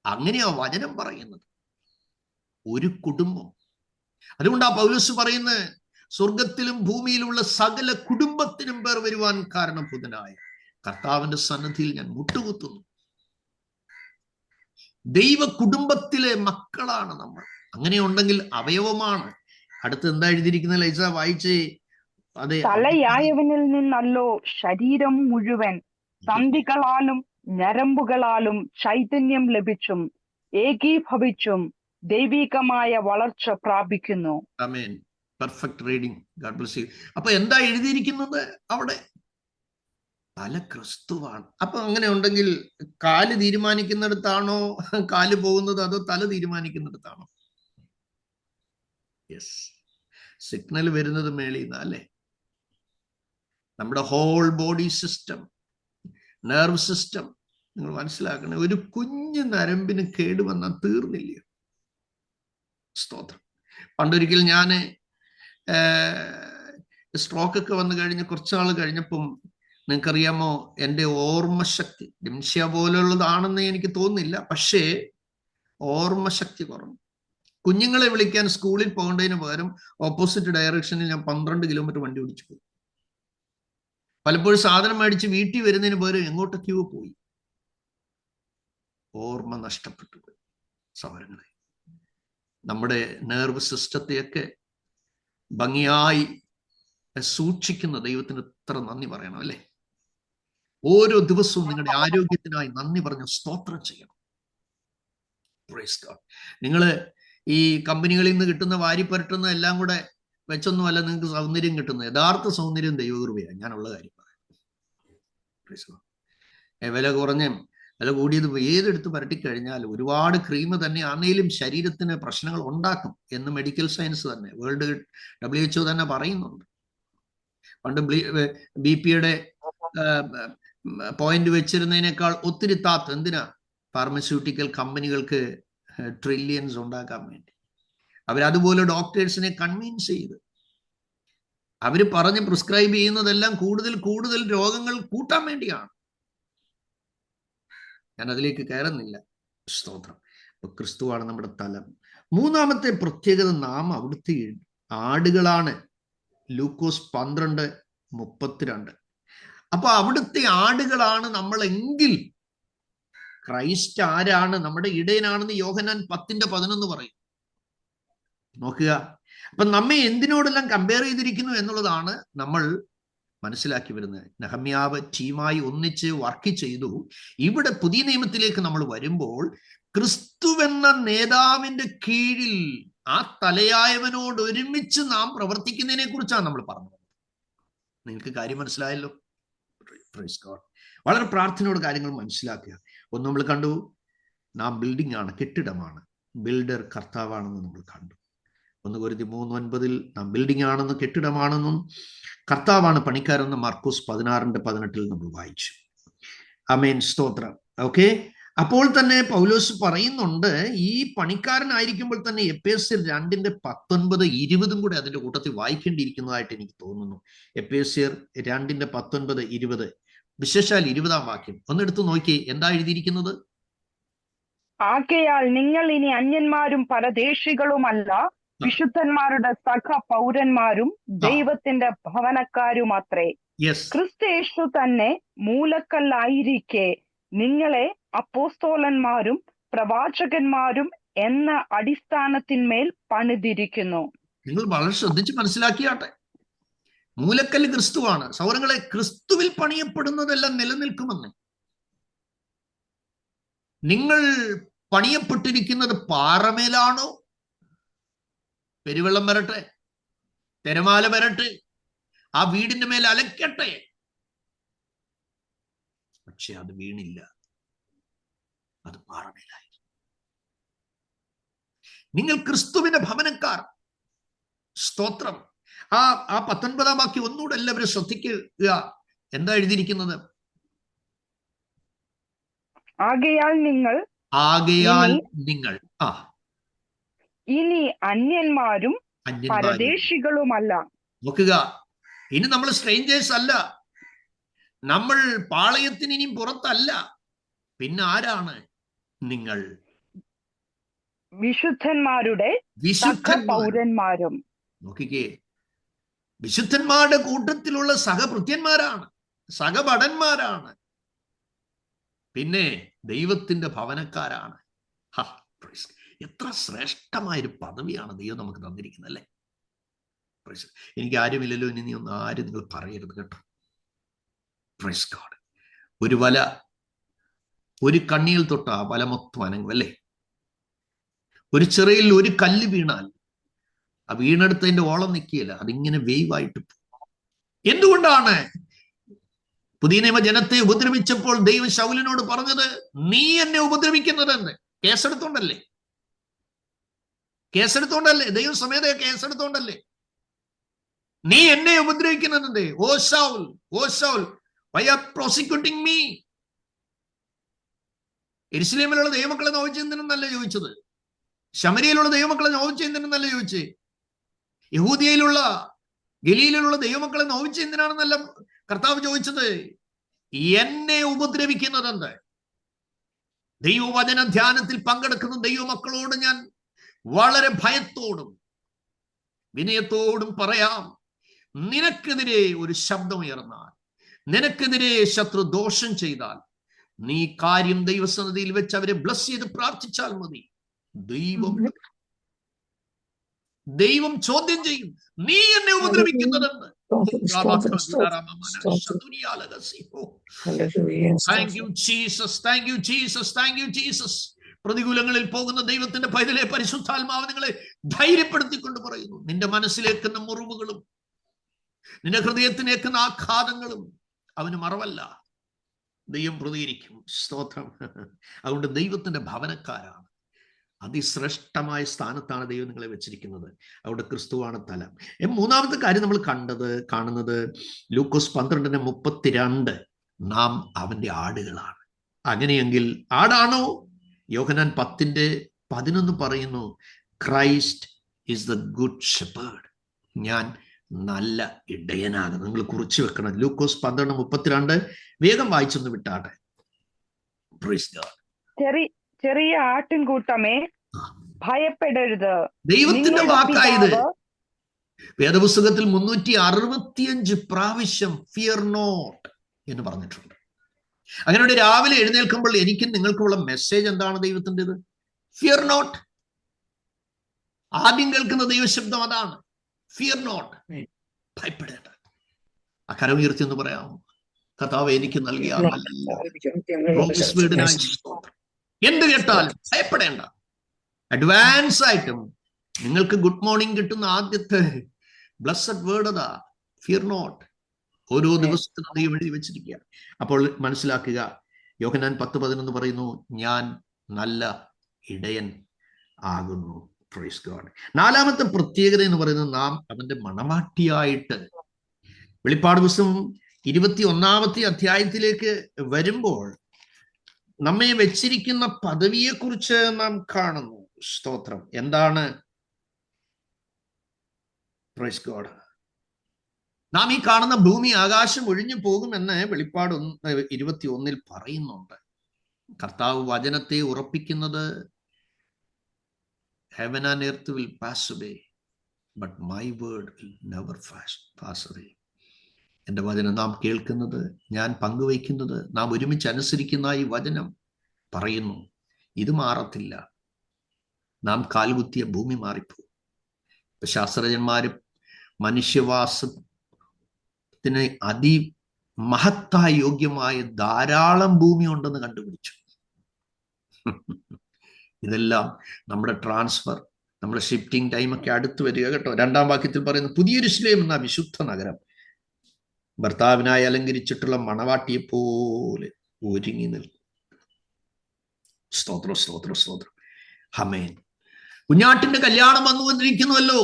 [SPEAKER 1] അങ്ങനെയാ വചനം പറയുന്നത്. ഒരു കുടുംബം. അതുകൊണ്ടാ പൗലോസ് പറയുന്നത്, സ്വർഗത്തിലും ഭൂമിയിലുള്ള സകല കുടുംബത്തിനും പേർ വരുവാൻ കാരണഭൂതനായ കർത്താവിന്റെ സന്നിധിയിൽ ഞാൻ മുട്ടുകുത്തുന്നു. ദൈവ കുടുംബത്തിലെ മക്കളാണ് നമ്മൾ. അങ്ങനെയുണ്ടെങ്കിൽ അവയവമാണ്. അടുത്ത് എന്താ എഴുതിയിരിക്കുന്ന ലൈസ വായിച്ചേ? അതെ,
[SPEAKER 6] തലയായവനിൽ നിന്നല്ലോ ശരീരം മുഴുവൻ സന്ധികളാലും ഞരമ്പുകളാലും ചൈതന്യം ലഭിച്ചും ഏകീഭവിച്ചും ദൈവികമായ വളർച്ച പ്രാപിക്കുന്നു.
[SPEAKER 1] ആമേൻ. Perfect reading. God bless you. അപ്പൊ എന്താ എഴുതിയിരിക്കുന്നത് അവിടെ? തല ക്രിസ്തുവാണ്. അപ്പൊ അങ്ങനെ ഉണ്ടെങ്കിൽ കാല് തീരുമാനിക്കുന്നിടത്താണോ കാല് പോകുന്നത്, അതോ തല തീരുമാനിക്കുന്നിടത്താണോ? യെസ്. സിഗ്നൽ വരുന്നത് മേളിൽ അല്ലേ? നമ്മുടെ whole body system, nerve system നിങ്ങൾ മനസ്സിലാക്കണേ. ഒരു കുഞ്ഞു നരമ്പിന് കേടുവന്നാൽ തീർന്നില്ല. സ്തോത്രം. പണ്ടൊരിക്കൽ ഞാൻ സ്ട്രോക്കൊക്കെ വന്നു കഴിഞ്ഞ് കുറച്ച് നാൾ കഴിഞ്ഞപ്പം, നിങ്ങൾക്കറിയാമോ, എൻ്റെ ഓർമ്മശക്തി ഡിമെൻഷ്യ പോലുള്ളതാണെന്ന് എനിക്ക് തോന്നുന്നില്ല, പക്ഷേ ഓർമ്മശക്തി കുറഞ്ഞു. കുഞ്ഞുങ്ങളെ വിളിക്കാൻ സ്കൂളിൽ പോകേണ്ടതിന് പകരം ഓപ്പോസിറ്റ് ഡയറക്ഷനിൽ ഞാൻ 12 കിലോമീറ്റർ വണ്ടി ഓടിച്ചു പോയി. പലപ്പോഴും സാധനം മേടിച്ച് വീട്ടിൽ വരുന്നതിന് പകരം എങ്ങോട്ടൊക്കെയോ പോയി. ഓർമ്മ നഷ്ടപ്പെട്ടു പോയി. സഹോദരങ്ങളെ, നമ്മുടെ നെർവ് സിസ്റ്റത്തെയൊക്കെ ഭംഗിയായി സൂക്ഷിക്കുന്ന ദൈവത്തിന് എത്ര നന്ദി പറയണം അല്ലേ? ഓരോ ദിവസവും നിങ്ങളുടെ ആരോഗ്യത്തിനായി നന്ദി പറഞ്ഞ് സ്തോത്രം ചെയ്യണം. നിങ്ങൾ ഈ കമ്പനികളിൽ നിന്ന് കിട്ടുന്ന വാരിപ്പരട്ടുന്ന എല്ലാം കൂടെ വെച്ചൊന്നുമല്ല നിങ്ങൾക്ക് സൗന്ദര്യം കിട്ടുന്നത്. യഥാർത്ഥ സൗന്ദര്യം ദൈവകൃപയാണ്. ഞാനുള്ള കാര്യം പറയാം. വില കുറഞ്ഞ വില കൂടിയത് ഏതെടുത്ത് പരട്ടിക്കഴിഞ്ഞാൽ ഒരുപാട് ക്രീം തന്നെ ആണെങ്കിലും ശരീരത്തിന് പ്രശ്നങ്ങൾ ഉണ്ടാക്കും എന്ന് മെഡിക്കൽ സയൻസ് തന്നെ, വേൾഡ് WHO തന്നെ പറയുന്നുണ്ട്. പണ്ട് BP-യുടെ പോയിന്റ് വെച്ചിരുന്നതിനേക്കാൾ ഒത്തിരി താത്ത് എന്തിനാ? ഫാർമസ്യൂട്ടിക്കൽ കമ്പനികൾക്ക് ട്രില്യൻസ് ഉണ്ടാക്കാൻ വേണ്ടി. അവരതുപോലെ ഡോക്ടേഴ്സിനെ കൺവിൻസ് ചെയ്ത് അവർ പറഞ്ഞ് പ്രിസ്ക്രൈബ് ചെയ്യുന്നതെല്ലാം കൂടുതൽ കൂടുതൽ രോഗങ്ങൾ കൂട്ടാൻ വേണ്ടിയാണ്. ഞാൻ അതിലേക്ക് കയറുന്നില്ല. സ്തോത്രം. അപ്പൊ ക്രിസ്തുവാണ് നമ്മുടെ തലം. മൂന്നാമത്തെ പ്രത്യേകത, നാം അവിടുത്തെ ആടുകളാണ്. ലൂക്കോസ് 12:32. അപ്പൊ അവിടുത്തെ ആടുകളാണ് നമ്മളെങ്കിൽ ക്രൈസ്റ്റ് ആരാണ്? നമ്മുടെ ഇടയനാണെന്ന് യോഹന്നാൻ 10:11 പറയും. നോക്കുക. അപ്പൊ നമ്മെ എന്തിനോടെല്ലാം കമ്പയർ ചെയ്തിരിക്കുന്നു എന്നുള്ളതാണ് നമ്മൾ മനസ്സിലാക്കി വരുന്നത്. നെഹമ്യാവ് ടീമായി ഒന്നിച്ച് വർക്ക് ചെയ്തു. ഇവിടെ പുതിയ നിയമത്തിലേക്ക് നമ്മൾ വരുമ്പോൾ ക്രിസ്തുവെന്ന നേതാവിന്റെ കീഴിൽ ആ തലയായവനോട് ഒരുമിച്ച് നാം പ്രവർത്തിക്കുന്നതിനെ കുറിച്ചാണ് നമ്മൾ പറഞ്ഞത്. നിങ്ങൾക്ക് കാര്യം മനസ്സിലായല്ലോ? വളരെ പ്രാർത്ഥനയോട് കാര്യങ്ങൾ മനസ്സിലാക്കുക. ഒന്ന് നമ്മൾ കണ്ടു, നാം ബിൽഡിംഗ് ആണ്, കെട്ടിടമാണ്. ബിൽഡർ കർത്താവാണെന്ന് നമ്മൾ കണ്ടു. 1 കൊരിന്ത്യർ 3:9 നാം ബിൽഡിംഗ് ആണെന്നും കെട്ടിടമാണെന്നും കർത്താവാണ് പണിക്കാരെന്ന് മാർക്കോസ് 16:18 നമ്മൾ വായിച്ചു. ആമേൻ, സ്തോത്രം. ഓക്കെ, അപ്പോൾ തന്നെ പൗലോസ് പറയുന്നുണ്ട്, ഈ പണിക്കാരനായിരിക്കുമ്പോൾ തന്നെ എഫേസ്യർ 2:19-20 കൂടെ അതിന്റെ കൂട്ടത്തിൽ വായിക്കേണ്ടിയിരിക്കുന്നതായിട്ട് എനിക്ക് തോന്നുന്നു. എഫേസ്യർ 2:19-20, വിശേഷാൽ 20-ാം വാക്യം ഒന്നെടുത്ത് നോക്കി. എന്താ എഴുതിയിരിക്കുന്നത്?
[SPEAKER 6] ആകയാൽ നിങ്ങൾ ഇനി അന്യന്മാരും പരദേശികളുമല്ല, വിശുദ്ധന്മാരുടെ സഖ പൗരന്മാരും ദൈവത്തിന്റെ ഭവനക്കാരുമത്രേ. ക്രിസ്തുയേശു തന്നെ മൂലക്കല്ലായിരിക്കെ നിങ്ങളെ അപ്പോസ്തോലന്മാരും പ്രവാചകന്മാരും എന്ന അടിസ്ഥാനത്തിന്മേൽ പണിതിരിക്കുന്നു.
[SPEAKER 1] നിങ്ങൾ വളരെ ശ്രദ്ധിച്ച് മനസ്സിലാക്കിയാട്ടെ. മൂലക്കല്ല് ക്രിസ്തുവാണ്. സൗരങ്ങളെ, ക്രിസ്തുവിൽ പണിയപ്പെടുന്നതെല്ലാം നിലനിൽക്കുമെന്ന്. നിങ്ങൾ പണിയപ്പെട്ടിരിക്കുന്നത് പാറമേലാണോ? പെരുവെള്ളം വരട്ടെ, തിരമാല വരട്ടെ, ആ വീടിന്റെ മേൽ അലക്കട്ടെ, പക്ഷെ അത് വീണില്ല, അത് പാറമേലായി. നിങ്ങൾ ക്രിസ്തുവിന്റെ ഭവനക്കാർ. സ്തോത്രം. ആ 19-ാം വാക്യം ഒന്നുകൂടെ എല്ലാവരും ശ്രദ്ധിക്കുക. എന്താ എഴുതിയിരിക്കുന്നത്?
[SPEAKER 6] ആകയാൽ നിങ്ങൾ ഇനി അന്യന്മാരും പരദേശികളുമല്ല.
[SPEAKER 1] നോക്കുക, ഇനി നമ്മൾ സ്ട്രേഞ്ചേഴ്സ് അല്ല, നമ്മൾ പാളയത്തിന് ഇനിയും പുറത്തല്ല. പിന്നെ ആരാണ് നിങ്ങൾ?
[SPEAKER 6] വിശുദ്ധന്മാരുടെ പൗരന്മാരും.
[SPEAKER 1] നോക്കിക്കേ, വിശുദ്ധന്മാരുടെ കൂട്ടത്തിലുള്ള സഹഭൃത്യന്മാരാണ്, സഹഭടന്മാരാണ്, പിന്നെ ദൈവത്തിന്റെ ഭവനക്കാരാണ്. എത്ര ശ്രേഷ്ഠമായൊരു പദവിയാണ് ദൈവം നമുക്ക് തന്നിരിക്കുന്നത്, അല്ലേ? എനിക്ക് ആരുമില്ലല്ലോ, ഇനി നീ ഒന്ന് ആരും നിങ്ങൾ പറയരുത് കേട്ടോ. Praise God. ഒരു വല ഒരു കണ്ണിയിൽ തൊട്ട ആ വല മൊത്തം അനങ്ങും, അല്ലേ? ഒരു ചിറയിൽ ഒരു കല്ല് വീണാൽ ആ വീണെടുത്തതിന്റെ ഓളം നിൽക്കുകയില്ല, അതിങ്ങനെ വേവായിട്ട് പോകും. എന്തുകൊണ്ടാണ്? പുതിയ നിയമ ജനത്തെ ഉപദ്രവിച്ചപ്പോൾ ദൈവം ശൗലിനോട് പറഞ്ഞത്, നീ എന്നെ ഉപദ്രവിക്കുന്നതെന്ന്. കേസെടുത്തോണ്ടല്ലേ? ദൈവം സമേത കേസെടുത്തോണ്ടല്ലേ? നീ എന്നെ ഉപദ്രവിക്കുന്നതെന്തേ? ഓ Saul, why are prosecuting me? യെരുശലേമിലുള്ള ദൈവമക്കളെ നോവിച്ചെന്തിനെന്നല്ല ചോദിച്ചത്. ശമരിയയിലുള്ള ദൈവമക്കളെ നോവിച്ചെന്തിനെന്നല്ല ചോദിച്ചേ. യഹൂദിയയിലുള്ള ഗലീലിലുള്ള ദൈവമക്കളെ നോവിച്ചെന്തിനാണെന്നല്ല കർത്താവ് ചോദിച്ചത്. എന്നെ ഉപദ്രവിക്കുന്നതെന്ത്? ദൈവവചന ധ്യാനത്തിൽ പങ്കെടുക്കുന്ന ദൈവമക്കളോട് ഞാൻ വളരെ ഭയത്തോടും വിനയത്തോടും പറയാം, നിനക്കെതിരെ ഒരു ശബ്ദമുയർന്നാൽ, നിനക്കെതിരെ ശത്രു ദോഷം ചെയ്താൽ, നീ കാര്യം ദൈവസന്നിധിയിൽ വെച്ച് അവരെ ബ്ലസ് ചെയ്ത് പ്രാർത്ഥിച്ചാൽ മതി. ദൈവം ചോദ്യം ചെയ്യും, നീ എന്നെ ഉപദ്രവിക്കുന്നതെന്ന്. പ്രതികൂലങ്ങളിൽ പോകുന്ന ദൈവത്തിന്റെ പൈതലെ, പരിശുദ്ധാത്മാവ് നിങ്ങളെ ധൈര്യപ്പെടുത്തിക്കൊണ്ട് പറയുന്നു, നിന്റെ മനസ്സിലേക്കുന്ന മുറിവുകളും നിന്റെ ഹൃദയത്തിലേക്കുന്ന ആഘാതങ്ങളും അവന് മറവല്ല. ദൈവം പ്രതികരിക്കും. സ്തോത്രം. അതുകൊണ്ട് ദൈവത്തിന്റെ ഭവനക്കാരാണ്. അതിശ്രേഷ്ഠമായ സ്ഥാനത്താണ് ദൈവം നിങ്ങളെ വെച്ചിരിക്കുന്നത്. അവിടെ ക്രിസ്തുവാണ് തലം. മൂന്നാമത്തെ കാര്യം നമ്മൾ കാണുന്നത് ലൂക്കോസ് 12:32, നാം അവന്റെ ആടുകളാണ്. അങ്ങനെയെങ്കിൽ ആടാണോ? യോഹന്നാൻ 10:11 പറയുന്നു, Christ is the good shepherd. ഞാൻ നല്ല ഇടയനാകുന്നു. നിങ്ങൾ കുറിച്ചു വെക്കണം. ലൂക്കോസ് 12:32 വേഗം വായിച്ചൊന്ന് വിട്ടാട്ടെ.
[SPEAKER 6] ചെറിയ ആട്ടിൻകൂട്ടമേ, ഭയപ്പെടരുത്.
[SPEAKER 1] ദൈവത്തിന്റെ വാക്കായത്. വേദപുസ്തകത്തിൽ 365 പ്രാവശ്യം ഫിയർ നോട്ട് എന്ന് പറഞ്ഞിട്ടുണ്ട്. അങ്ങനെ രാവിലെ എഴുന്നേൽക്കുമ്പോൾ എനിക്കും നിങ്ങൾക്കുമുള്ള മെസ്സേജ് എന്താണ് ദൈവത്തിൻ്റെത്? Fear not. ആദ്യം കേൾക്കുന്ന ദൈവശബ്ദം അതാണ്, ഫിയർ നോട്ട്, ഭയപ്പെടേണ്ട. ആ കരം ഉയർത്തി എന്ന് പറയാമോ? കർത്താവ് എനിക്ക് നൽകിയ എന്ത് കേട്ടാലും ഭയപ്പെടേണ്ട. അഡ്വാൻസ് ആയിട്ടും നിങ്ങൾക്ക് ഗുഡ് മോർണിംഗ് കിട്ടുന്ന ആദ്യത്തെ ബ്ലസ്സഡ് വേർഡ് അതാ, ഫിയർ നോട്ട്. ഓരോ ദിവസത്തിനും ദൈവം എഴുതി വെച്ചിരിക്കുക. അപ്പോൾ മനസ്സിലാക്കുക, യോഹന്നാൻ 10:11 പറയുന്നു, ഞാൻ നല്ല ഇടയൻ ആകുന്നു. Praise God. നാലാമത്തെ പ്രത്യേകത എന്ന് പറയുന്നത് നാം അവന്റെ മണവാട്ടിയായിട്ട് വെളിപ്പാട് പുസ്തകം 21 അധ്യായത്തിലേക്ക് വരുമ്പോൾ നമ്മെ വെച്ചിരിക്കുന്ന പദവിയെക്കുറിച്ച് നാം കാണുന്നു. സ്തോത്രം. എന്താണ്? Praise God. നാം ഈ കാണുന്ന ഭൂമി ആകാശം ഒഴിഞ്ഞു പോകുമെന്ന് വെളിപ്പാട് 21 പറയുന്നുണ്ട്. കർത്താവ് വചനത്തെ ഉറപ്പിക്കുന്നത് heaven and earth will pass away, but my word will never pass away. എൻ്റെ വചനം നാം കേൾക്കുന്നത്, ഞാൻ പങ്കുവയ്ക്കുന്നത്, നാം ഒരുമിച്ച് അനുസരിക്കുന്ന ഈ വചനം പറയുന്നു, ഇത് മാറത്തില്ല. നാം കാൽകുത്തിയ ഭൂമി മാറിപ്പോകും. ശാസ്ത്രജ്ഞന്മാരും മനുഷ്യവാസത്തിന് അതിമഹത്തായ യോഗ്യമായ ധാരാളം ഭൂമി ഉണ്ടെന്ന് കണ്ടുപിടിച്ചു. ഇതെല്ലാം നമ്മുടെ ട്രാൻസ്ഫർ, നമ്മുടെ ഷിഫ്റ്റിംഗ് ടൈമൊക്കെ അടുത്ത് വരിക കേട്ടോ. 2-ാം വാക്യത്തിൽ പറയുന്നു, പുതിയ യെരൂശലേം എന്ന വിശുദ്ധ നഗരം ഭർത്താവിനായി അലങ്കരിച്ചിട്ടുള്ള മണവാട്ടിയെ പോലെ ഒരുങ്ങി നിൽക്കും. സ്തോത്രം, സ്തോത്രം, സ്തോത്രം. ആമേൻ. കുഞ്ഞാട്ടിന്റെ കല്യാണം വന്നുകൊണ്ടിരിക്കുന്നുവല്ലോ.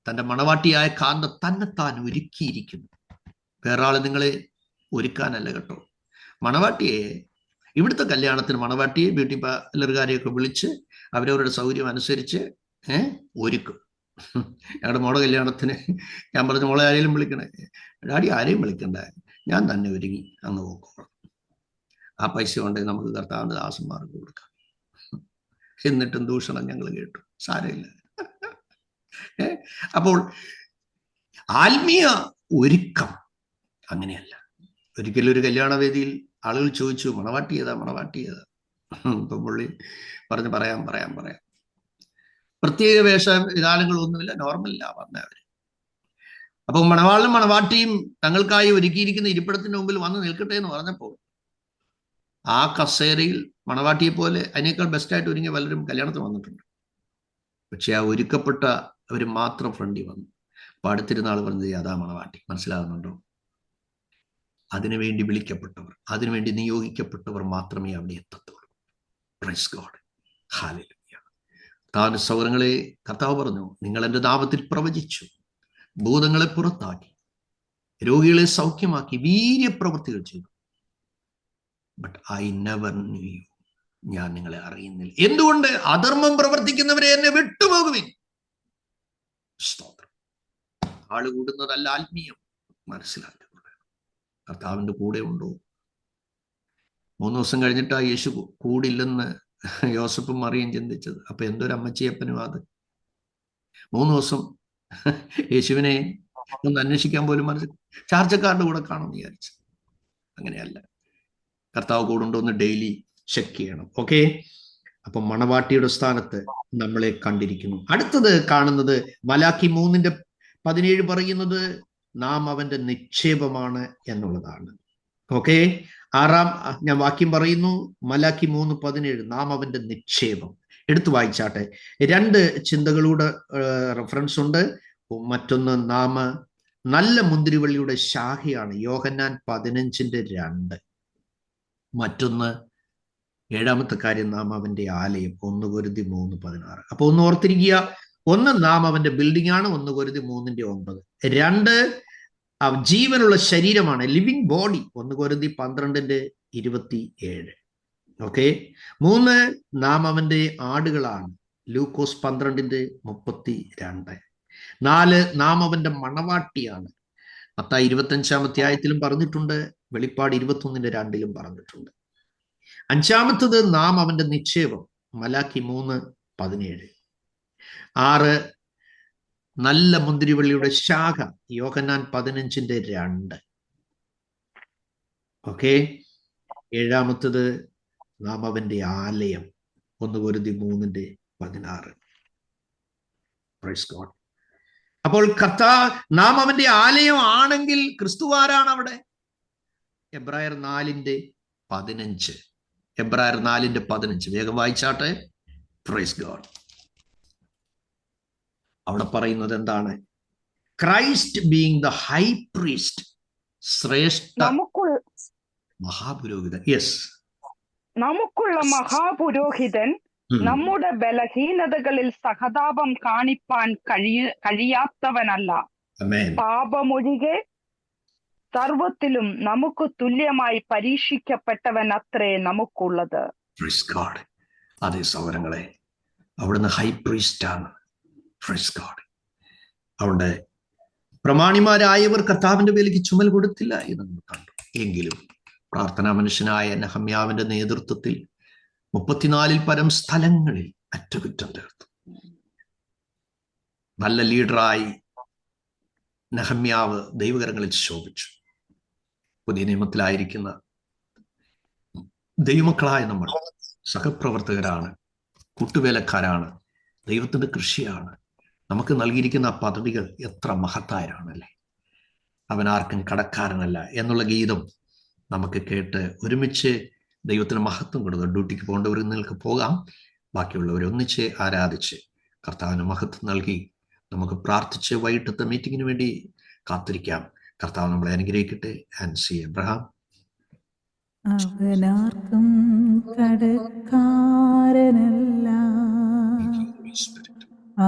[SPEAKER 1] തന്റെ മണവാട്ടിയായ കാന്ത തന്നെത്താൻ ഒരുക്കിയിരിക്കുന്നു. വേറെ ആള് നിങ്ങളെ ഒരുക്കാനല്ല കേട്ടോ. മണവാട്ടിയെ, ഇവിടുത്തെ കല്യാണത്തിന് മണവാട്ടിയെ ബ്യൂട്ടി പാർലറുകാരെയൊക്കെ വിളിച്ച് അവരവരുടെ സൗകര്യം അനുസരിച്ച് ഒരുക്കും. ഞങ്ങളുടെ മോളുടെ കല്യാണത്തിന് ഞാൻ പറഞ്ഞു, മോളെ ആരെയും വിളിക്കണേ? ഡാഡി ആരെയും വിളിക്കണ്ട, ഞാൻ തന്നെ ഒരുങ്ങി അങ്ങ് പോക്കോളാം. ആ പൈസ കൊണ്ട് നമുക്ക് കർത്താവിന്റെ ദാസന്മാർക്ക് കൊടുക്കാം. എന്നിട്ടും ദൂഷണം ഞങ്ങൾ കേട്ടു. സാരമില്ല. അപ്പോൾ ആത്മീയ ഒരുക്കം അങ്ങനെയല്ല. ഒരിക്കലും ഒരു കല്യാണ വേദിയിൽ ആളുകൾ ചോദിച്ചു, മണവാട്ടി ഏതാ, മണവാട്ടി ഏതാ? ഇപ്പം പുള്ളി പറഞ്ഞ് പറയാം. പ്രത്യേക വേഷവിധാനങ്ങളൊന്നുമില്ല, നോർമലില്ല പറഞ്ഞവര്. അപ്പൊ മണവാളിനും മണവാട്ടിയും തങ്ങൾക്കായി ഒരുക്കിയിരിക്കുന്ന ഇരിപ്പിടത്തിന് മുമ്പിൽ വന്ന് നിൽക്കട്ടെ എന്ന് പറഞ്ഞപ്പോൾ ആ കസേരയിൽ മണവാട്ടിയെ പോലെ അതിനേക്കാൾ ബെസ്റ്റായിട്ട് ഒരുങ്ങിയ പലരും കല്യാണത്തിന് വന്നിട്ടുണ്ട്. പക്ഷെ ആ ഒരുക്കപ്പെട്ട അവർ മാത്രം ഫ്രണ്ടിൽ വന്നു. അപ്പൊ അടുത്തിരുന്ന ആൾ പറഞ്ഞത്, അതാ മണവാട്ടി. മനസ്സിലാകുന്നുണ്ടോ? അതിനുവേണ്ടി വിളിക്കപ്പെട്ടവർ, അതിനുവേണ്ടി നിയോഗിക്കപ്പെട്ടവർ മാത്രമേ അവിടെ എത്തത്തുള്ളൂ. Praise God. ഹല്ലേലൂയ. താൻ സൗരങ്ങളെ കർത്താവ് പറഞ്ഞു, നിങ്ങൾ എൻ്റെ നാമത്തിൽ പ്രവചിച്ചു, ഭൂതങ്ങളെ പുറത്താക്കി, രോഗികളെ സൗഖ്യമാക്കി, വീര്യപ്രവൃത്തികൾ ചെയ്തു. But I never knew you. ഞാൻ നിങ്ങളെ അറിയുന്നില്ല. എന്തുകൊണ്ട്? അധർമ്മം പ്രവർത്തിക്കുന്നവരെ എന്നെ വിട്ടുപോകുവിൻ. സ്തോത്രം. ആള് കൂടുന്നതല്ല ആത്മീയം. മനസ്സിലാക്കുക. കർത്താവിൻ്റെ കൂടെ ഉണ്ടോ? 3 ദിവസം കഴിഞ്ഞിട്ടാ യേശു കൂടില്ലെന്ന് യോസഫും മറിയും ചിന്തിച്ചത്. അപ്പൊ എന്തൊരു അമ്മച്ചിയപ്പനും അത്. 3 ദിവസം യേശുവിനെ ഒന്ന് അന്വേഷിക്കാൻ പോലും ചാർച്ചക്കാരുടെ കൂടെ കാണുമെന്ന് വിചാരിച്ചു. അങ്ങനെയല്ല. കർത്താവ് കൂടുണ്ടോ എന്ന് ഡെയിലി ചെക്ക് ചെയ്യണം. ഓക്കെ. അപ്പൊ മണവാട്ടിയുടെ സ്ഥാനത്ത് നമ്മളെ കണ്ടിരിക്കുന്നു. അടുത്തത് കാണുന്നത് മലാക്കി 3:17 പറയുന്നത് നാം അവന്റെ നിക്ഷേപമാണ് എന്നുള്ളതാണ്. ഓക്കെ. 6-ാം ഞാൻ വാക്യം പറയുന്നു, മലാക്കി 3:17, നാം അവന്റെ നിക്ഷേപം. എടുത്തു വായിച്ചാട്ടെ. 2 ചിന്തകളുടെ റെഫറൻസ് ഉണ്ട്. മറ്റൊന്ന്, നാം നല്ല മുന്തിരിവള്ളിയുടെ ശാഖയാണ്, യോഹന്നാൻ 15:2. മറ്റൊന്ന്, 7-ാമത്തെ കാര്യം, നാം അവന്റെ ആലയം, 1 കൊരിന്ത്യർ 3:16. അപ്പൊ ഒന്ന് ഓർത്തിരിക്കുക. 1, നാം അവന്റെ ബിൽഡിംഗ് ആണ്, 1 കൊരിന്ത്യർ 3:9. 2, ജീവനുള്ള ശരീരമാണ്, ലിവിങ് ബോഡി, 1 കൊരിന്ത്യർ 12:27. ഓക്കെ. 3, നാം അവന്റെ ആടുകളാണ്, ലൂക്കോസ് 12:32. 4, നാം അവന്റെ മണവാട്ടിയാണ്, മത്തായി 25-ാം അധ്യായത്തിലും പറഞ്ഞിട്ടുണ്ട്, വെളിപ്പാട് 21:2 പറഞ്ഞിട്ടുണ്ട്. 5-ാമത്തത്, നാം അവന്റെ നിക്ഷേപം, മലാക്കി 3:17. 6, നല്ല മുന്തിരിവള്ളിയുടെ ശാഖ, യോഹന്നാൻ 15:2. ഓക്കെ. 7-ാമത്തത്, നാം അവന്റെ ആലയം, 1 കൊരിന്ത്യർ 3:16. Praise God. അപ്പോൾ നാം അവന്റെ ആലയം ആണെങ്കിൽ ക്രിസ്തു ആരാണ് അവിടെ? എബ്രായർ 4:15. എബ്രായർ 4:15 വേഗം വായിച്ചാട്ടെ. Praise God. അവിടെ പറയുന്നത് എന്താണ്? Christ being the high priest, ശ്രേഷ്ഠ മഹാപുരോഹിതൻ. യെസ്.
[SPEAKER 6] നമുക്കുള്ള മഹാപുരോഹിതൻ നമ്മുടെ ബലഹീനതകളിൽ സഹതാപം കാണിപ്പാൻ കഴിയാത്തവനല്ല. പാപമൊഴികെ സർവത്തിലും നമുക്ക് തുല്യമായി പരീക്ഷിക്കപ്പെട്ടവൻ അത്രേ നമുക്കുള്ളത്.
[SPEAKER 1] അതേ സഹോദരങ്ങളെ, അവിടുന്ന് ഹൈ പ്രീസ്റ്റാണ്. അവിടെ പ്രമാണിമാരായവർ കർത്താവിന്റെ പേരിലേക്ക് ചുമൽ കൊടുത്തില്ല എന്ന് നമ്മൾ കണ്ടു. എങ്കിലും പ്രാർത്ഥനാ മനുഷ്യനായ നെഹമ്യാവിന്റെ നേതൃത്വത്തിൽ 34 പരം സ്ഥലങ്ങളിൽ അറ്റകുറ്റം തീർത്തു. നല്ല ലീഡറായി നെഹമ്യാവ് ദൈവകരങ്ങളിൽ ശോഭിച്ചു. പുതിയ നിയമത്തിലായിരിക്കുന്ന ദൈവമക്കളായ നമ്മൾ സഹപ്രവർത്തകരാണ്, കൂട്ടുവേലക്കാരാണ്, ദൈവത്തിന്റെ കൃഷിയാണ്. നമുക്ക് നൽകിയിരിക്കുന്ന പദ്ധതികൾ എത്ര മഹത്തായരാണല്ലേ. അവൻ ആർക്കും കടക്കാരനല്ല എന്നുള്ള ഗീതം നമുക്ക് കേട്ട് ഒരുമിച്ച് ദൈവത്തിന് മഹത്വം കൊടുക്കുക. ഡ്യൂട്ടിക്ക് പോകേണ്ടവരിൽ നിങ്ങൾക്ക് പോകാം. ബാക്കിയുള്ളവരെ ഒന്നിച്ച് ആരാധിച്ച് കർത്താവിന് മഹത്വം നൽകി നമുക്ക് പ്രാർത്ഥിച്ച് വൈകിട്ടത്തെ മീറ്റിങ്ങിന് വേണ്ടി കാത്തിരിക്കാം. കർത്താവ് നമ്മളെ അനുഗ്രഹിക്കട്ടെ. ആൻസി എബ്രഹാം.
[SPEAKER 3] അവനാർക്കും കടക്കാരനല്ല,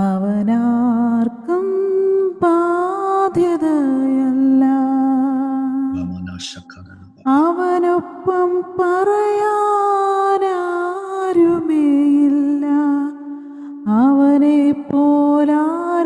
[SPEAKER 3] അവനാർക്കും ബാധ്യതയല്ല, അവനൊപ്പം പറയാനാരുമേയില്ല, അവനെ പോലാരാധ്യനില്ല.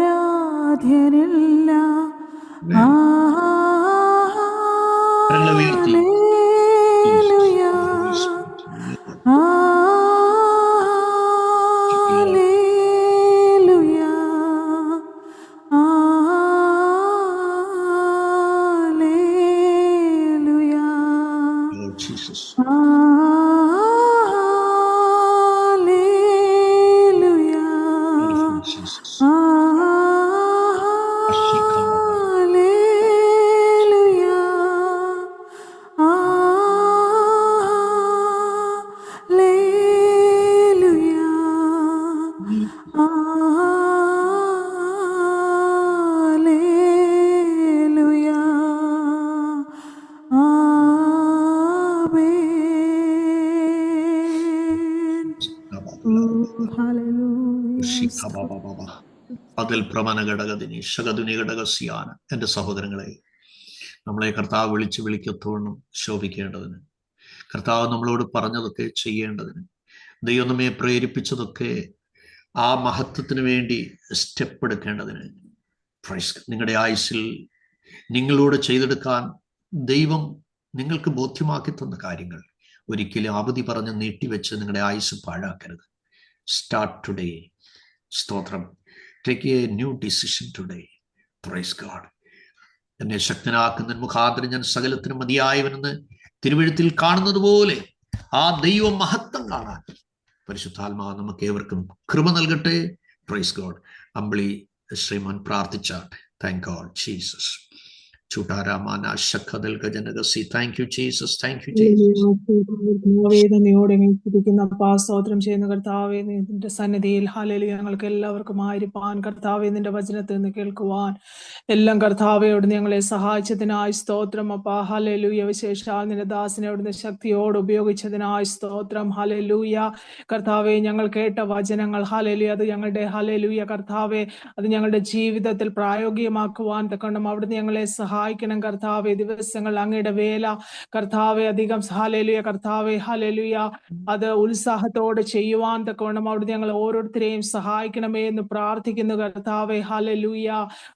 [SPEAKER 1] അതിൽ പ്രമന ഘടകതിനി ശകതുനി ഘടകസ്യാന. എൻ്റെ സഹോദരങ്ങളെ, നമ്മളെ കർത്താവ് വിളിക്കത്തോണം ശോഭിക്കേണ്ടതിന്, കർത്താവ് നമ്മളോട് പറഞ്ഞതൊക്കെ ചെയ്യേണ്ടതിന്, ദൈവം നമ്മെ പ്രേരിപ്പിച്ചതൊക്കെ ആ മഹത്വത്തിന് വേണ്ടി സ്റ്റെപ്പ് എടുക്കേണ്ടതിന്, നിങ്ങളുടെ ആയുസ്സിൽ നിങ്ങളോട് ചെയ്തെടുക്കാൻ ദൈവം നിങ്ങൾക്ക് ബോധ്യമാക്കി തന്ന കാര്യങ്ങൾ ഒരിക്കലും അവധി പറഞ്ഞ് നീട്ടിവെച്ച് നിങ്ങളുടെ ആയുസ് പാഴാക്കരുത്. Start today. സ്തോത്രം. Take a new decision today. Praise God. എന്നെ ശക്തനാക്കുന്നതിന് മുഖാന്തരം ഞാൻ സകലത്തിനും മതിയായവനെന്ന് തിരുവെഴുത്തിൽ കാണുന്നത് പോലെ ആ ദൈവ മഹത്വം കാണാൻ പരിശുദ്ധാത്മാവ് നമുക്ക് ഏവർക്കും കൃപ നൽകട്ടെ. Praise God. അമ്പിളി ശ്രീമാൻ പ്രാർത്ഥിച്ച. Thank God Jesus.
[SPEAKER 5] സ്തോത്രം ചെയ്യുന്ന കർത്താവേ, നിന്റെ സന്നിധിയിൽ ഹല്ലേലൂയ ഞങ്ങൾക്ക് എല്ലാവർക്കും ആയിരിക്കാൻ കർത്താവേ, നിന്റെ വചനത്തിൽ നിന്ന് കേൾക്കുവാൻ എല്ലാം കർത്താവേ അവിടുന്ന് ഞങ്ങളെ സഹായിച്ചതിനായി സ്തോത്രം അപ്പാ. ഹല്ലേലൂയ. വിശേഷാൽ നിന്റെ ദാസനെ അവിടുന്ന് ശക്തിയോട് ഉപയോഗിച്ചതിനായി സ്തോത്രം. ഹല്ലേലൂയ കർത്താവേ, ഞങ്ങൾ കേട്ട വചനങ്ങൾ ഹല്ലേലൂയ അത് ഞങ്ങളുടെ ഹല്ലേലൂയ കർത്താവേ അത് ഞങ്ങളുടെ ജീവിതത്തിൽ പ്രായോഗികമാക്കുവാൻ തക്കവണ്ണം അവിടുന്ന് ഞങ്ങളെ സഹായിക്കണം കർത്താവേ. ദിവസങ്ങൾ അങ്ങയുടെ വേല കർത്താവെ അധികം ഹല്ലേലൂയ കർത്താവെ ഹല്ലേലൂയ അത് ഉത്സാഹത്തോടെ ചെയ്യുവാൻ തക്കവണ്ണം അവിടുന്ന് ഞങ്ങൾ ഓരോരുത്തരെയും സഹായിക്കണമേ എന്ന് പ്രാർത്ഥിക്കുന്നു കർത്താവെ. ഹല്ലേലൂയ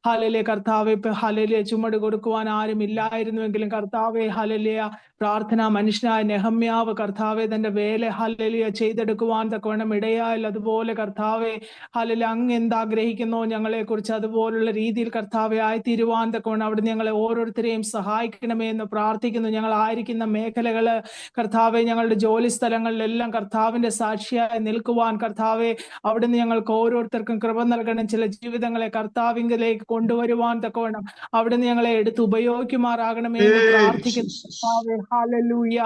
[SPEAKER 5] ഹല്ലേലൂയ കർത്താവെ. ഹല്ലേലൂയ ചുമട് കൊടുക്കുവാൻ ആരും ഇല്ലായിരുന്നുവെങ്കിലും കർത്താവെ ഹല്ലേലൂയ പ്രാർത്ഥന മനുഷ്യനായ നെഹമ്യാവ് കർത്താവെ തന്റെ വേല ഹല്ലേലൂയ ചെയ്തെടുക്കുവാൻ തക്കവണ്ണം ഇടയായാൽ അതുപോലെ കർത്താവെ ഹല്ലേലൂയ അങ്ങ് എന്താഗ്രഹിക്കുന്നോ ഞങ്ങളെ കുറിച്ച് അതുപോലുള്ള രീതിയിൽ കർത്താവെ ആയിത്തീരുവാൻ തക്കവണ്ണം അവിടുന്ന് ഞങ്ങളെ ഓരോരുത്തരെയും സഹായിക്കണമേ എന്ന് പ്രാർത്ഥിക്കുന്നു. ഞങ്ങൾ ആയിരിക്കുന്ന മേഖലകള് കർത്താവെ ഞങ്ങളുടെ ജോലി സ്ഥലങ്ങളിലെല്ലാം കർത്താവിന്റെ സാക്ഷിയായി നിൽക്കുവാൻ കർത്താവെ അവിടുന്ന് ഞങ്ങൾക്ക് ഓരോരുത്തർക്കും കൃപ നൽകണം. ചില ജീവിതങ്ങളെ കർത്താവിലേക്ക് കൊണ്ടുവരുവാൻ തക്കവണ്ണം അവിടുന്ന് ഞങ്ങളെ എടുത്ത് ഉപയോഗിക്കുമാറാകണമേ എന്ന് പ്രാർത്ഥിക്കുന്നു കർത്താവെ. ഹല്ലേലൂയ.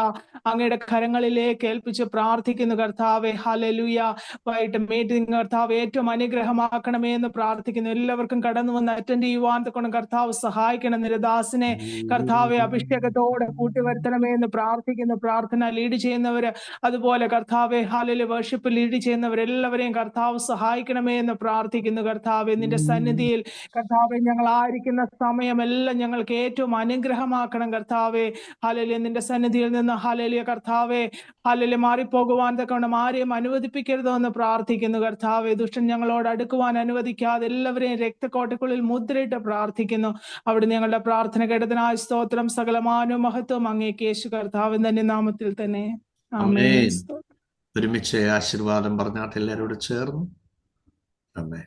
[SPEAKER 5] അങ്ങയുടെ കരങ്ങളിലേക്ക് ഏൽപ്പിച്ച് പ്രാർത്ഥിക്കുന്നു കർത്താവെ. ഹല്ലേലൂയ. വൈകിട്ട് മീറ്റിംഗ് കർത്താവ് ഏറ്റവും അനുഗ്രഹമാക്കണമേ എന്ന് പ്രാർത്ഥിക്കുന്നു. എല്ലാവർക്കും കടന്നു വന്ന് അറ്റൻഡ് ചെയ്യുവാൻ തക്കണം കർത്താവ് സഹായിക്കണം. നിരദാസിനെ കർത്താവെ അഭിഷേകത്തോടെ കൂട്ടിവരുത്തണമേ എന്ന് പ്രാർത്ഥിക്കുന്നു. പ്രാർത്ഥന ലീഡ് ചെയ്യുന്നവര്, അതുപോലെ കർത്താവെ ഹല്ലേലൂയ വർഷിപ്പ് ലീഡ് ചെയ്യുന്നവരെല്ലാവരെയും കർത്താവ് സഹായിക്കണമേ എന്ന് പ്രാർത്ഥിക്കുന്നു കർത്താവെ. നിന്റെ സന്നിധിയിൽ കർത്താവെ ഞങ്ങൾ ആയിരിക്കുന്ന സമയമെല്ലാം ഞങ്ങൾക്ക് ഏറ്റവും അനുഗ്രഹമാക്കണം കർത്താവെ. ഹല്ലേലൂയ. നിന്റെ സന്നിധിയിൽ നിന്ന് ഹല്ലേലൂയ കർത്താവെ ഹല്ലേലൂയ മാറിപ്പോകുവാൻ തക്കവണ്ണം ആരെയും അനുവദിപ്പിക്കരുതോ എന്ന് പ്രാർത്ഥിക്കുന്നു കർത്താവെ. ദുഷ്ടൻ ഞങ്ങളോട് അടുക്കുവാൻ അനുവദിക്കാതെ എല്ലാവരെയും രക്തക്കോട്ടയ്ക്കുള്ളിൽ മുദ്രയിട്ട് പ്രാർത്ഥിക്കുന്നു. അവിടെ ഞങ്ങളുടെ പ്രാർത്ഥന കേട്ടതിനായ സ്തോത്രം. സകലമാനവും മഹത്വം അങ്ങേക്ക് യേശു കർത്താവിൻ തന്നെ നാമത്തിൽ തന്നെ. ആമേൻ.
[SPEAKER 1] ഒരുമിച്ച് ആശീർവാദം പറഞ്ഞാട്ട് എല്ലാവരോടും ചേർന്നു. ആമേൻ.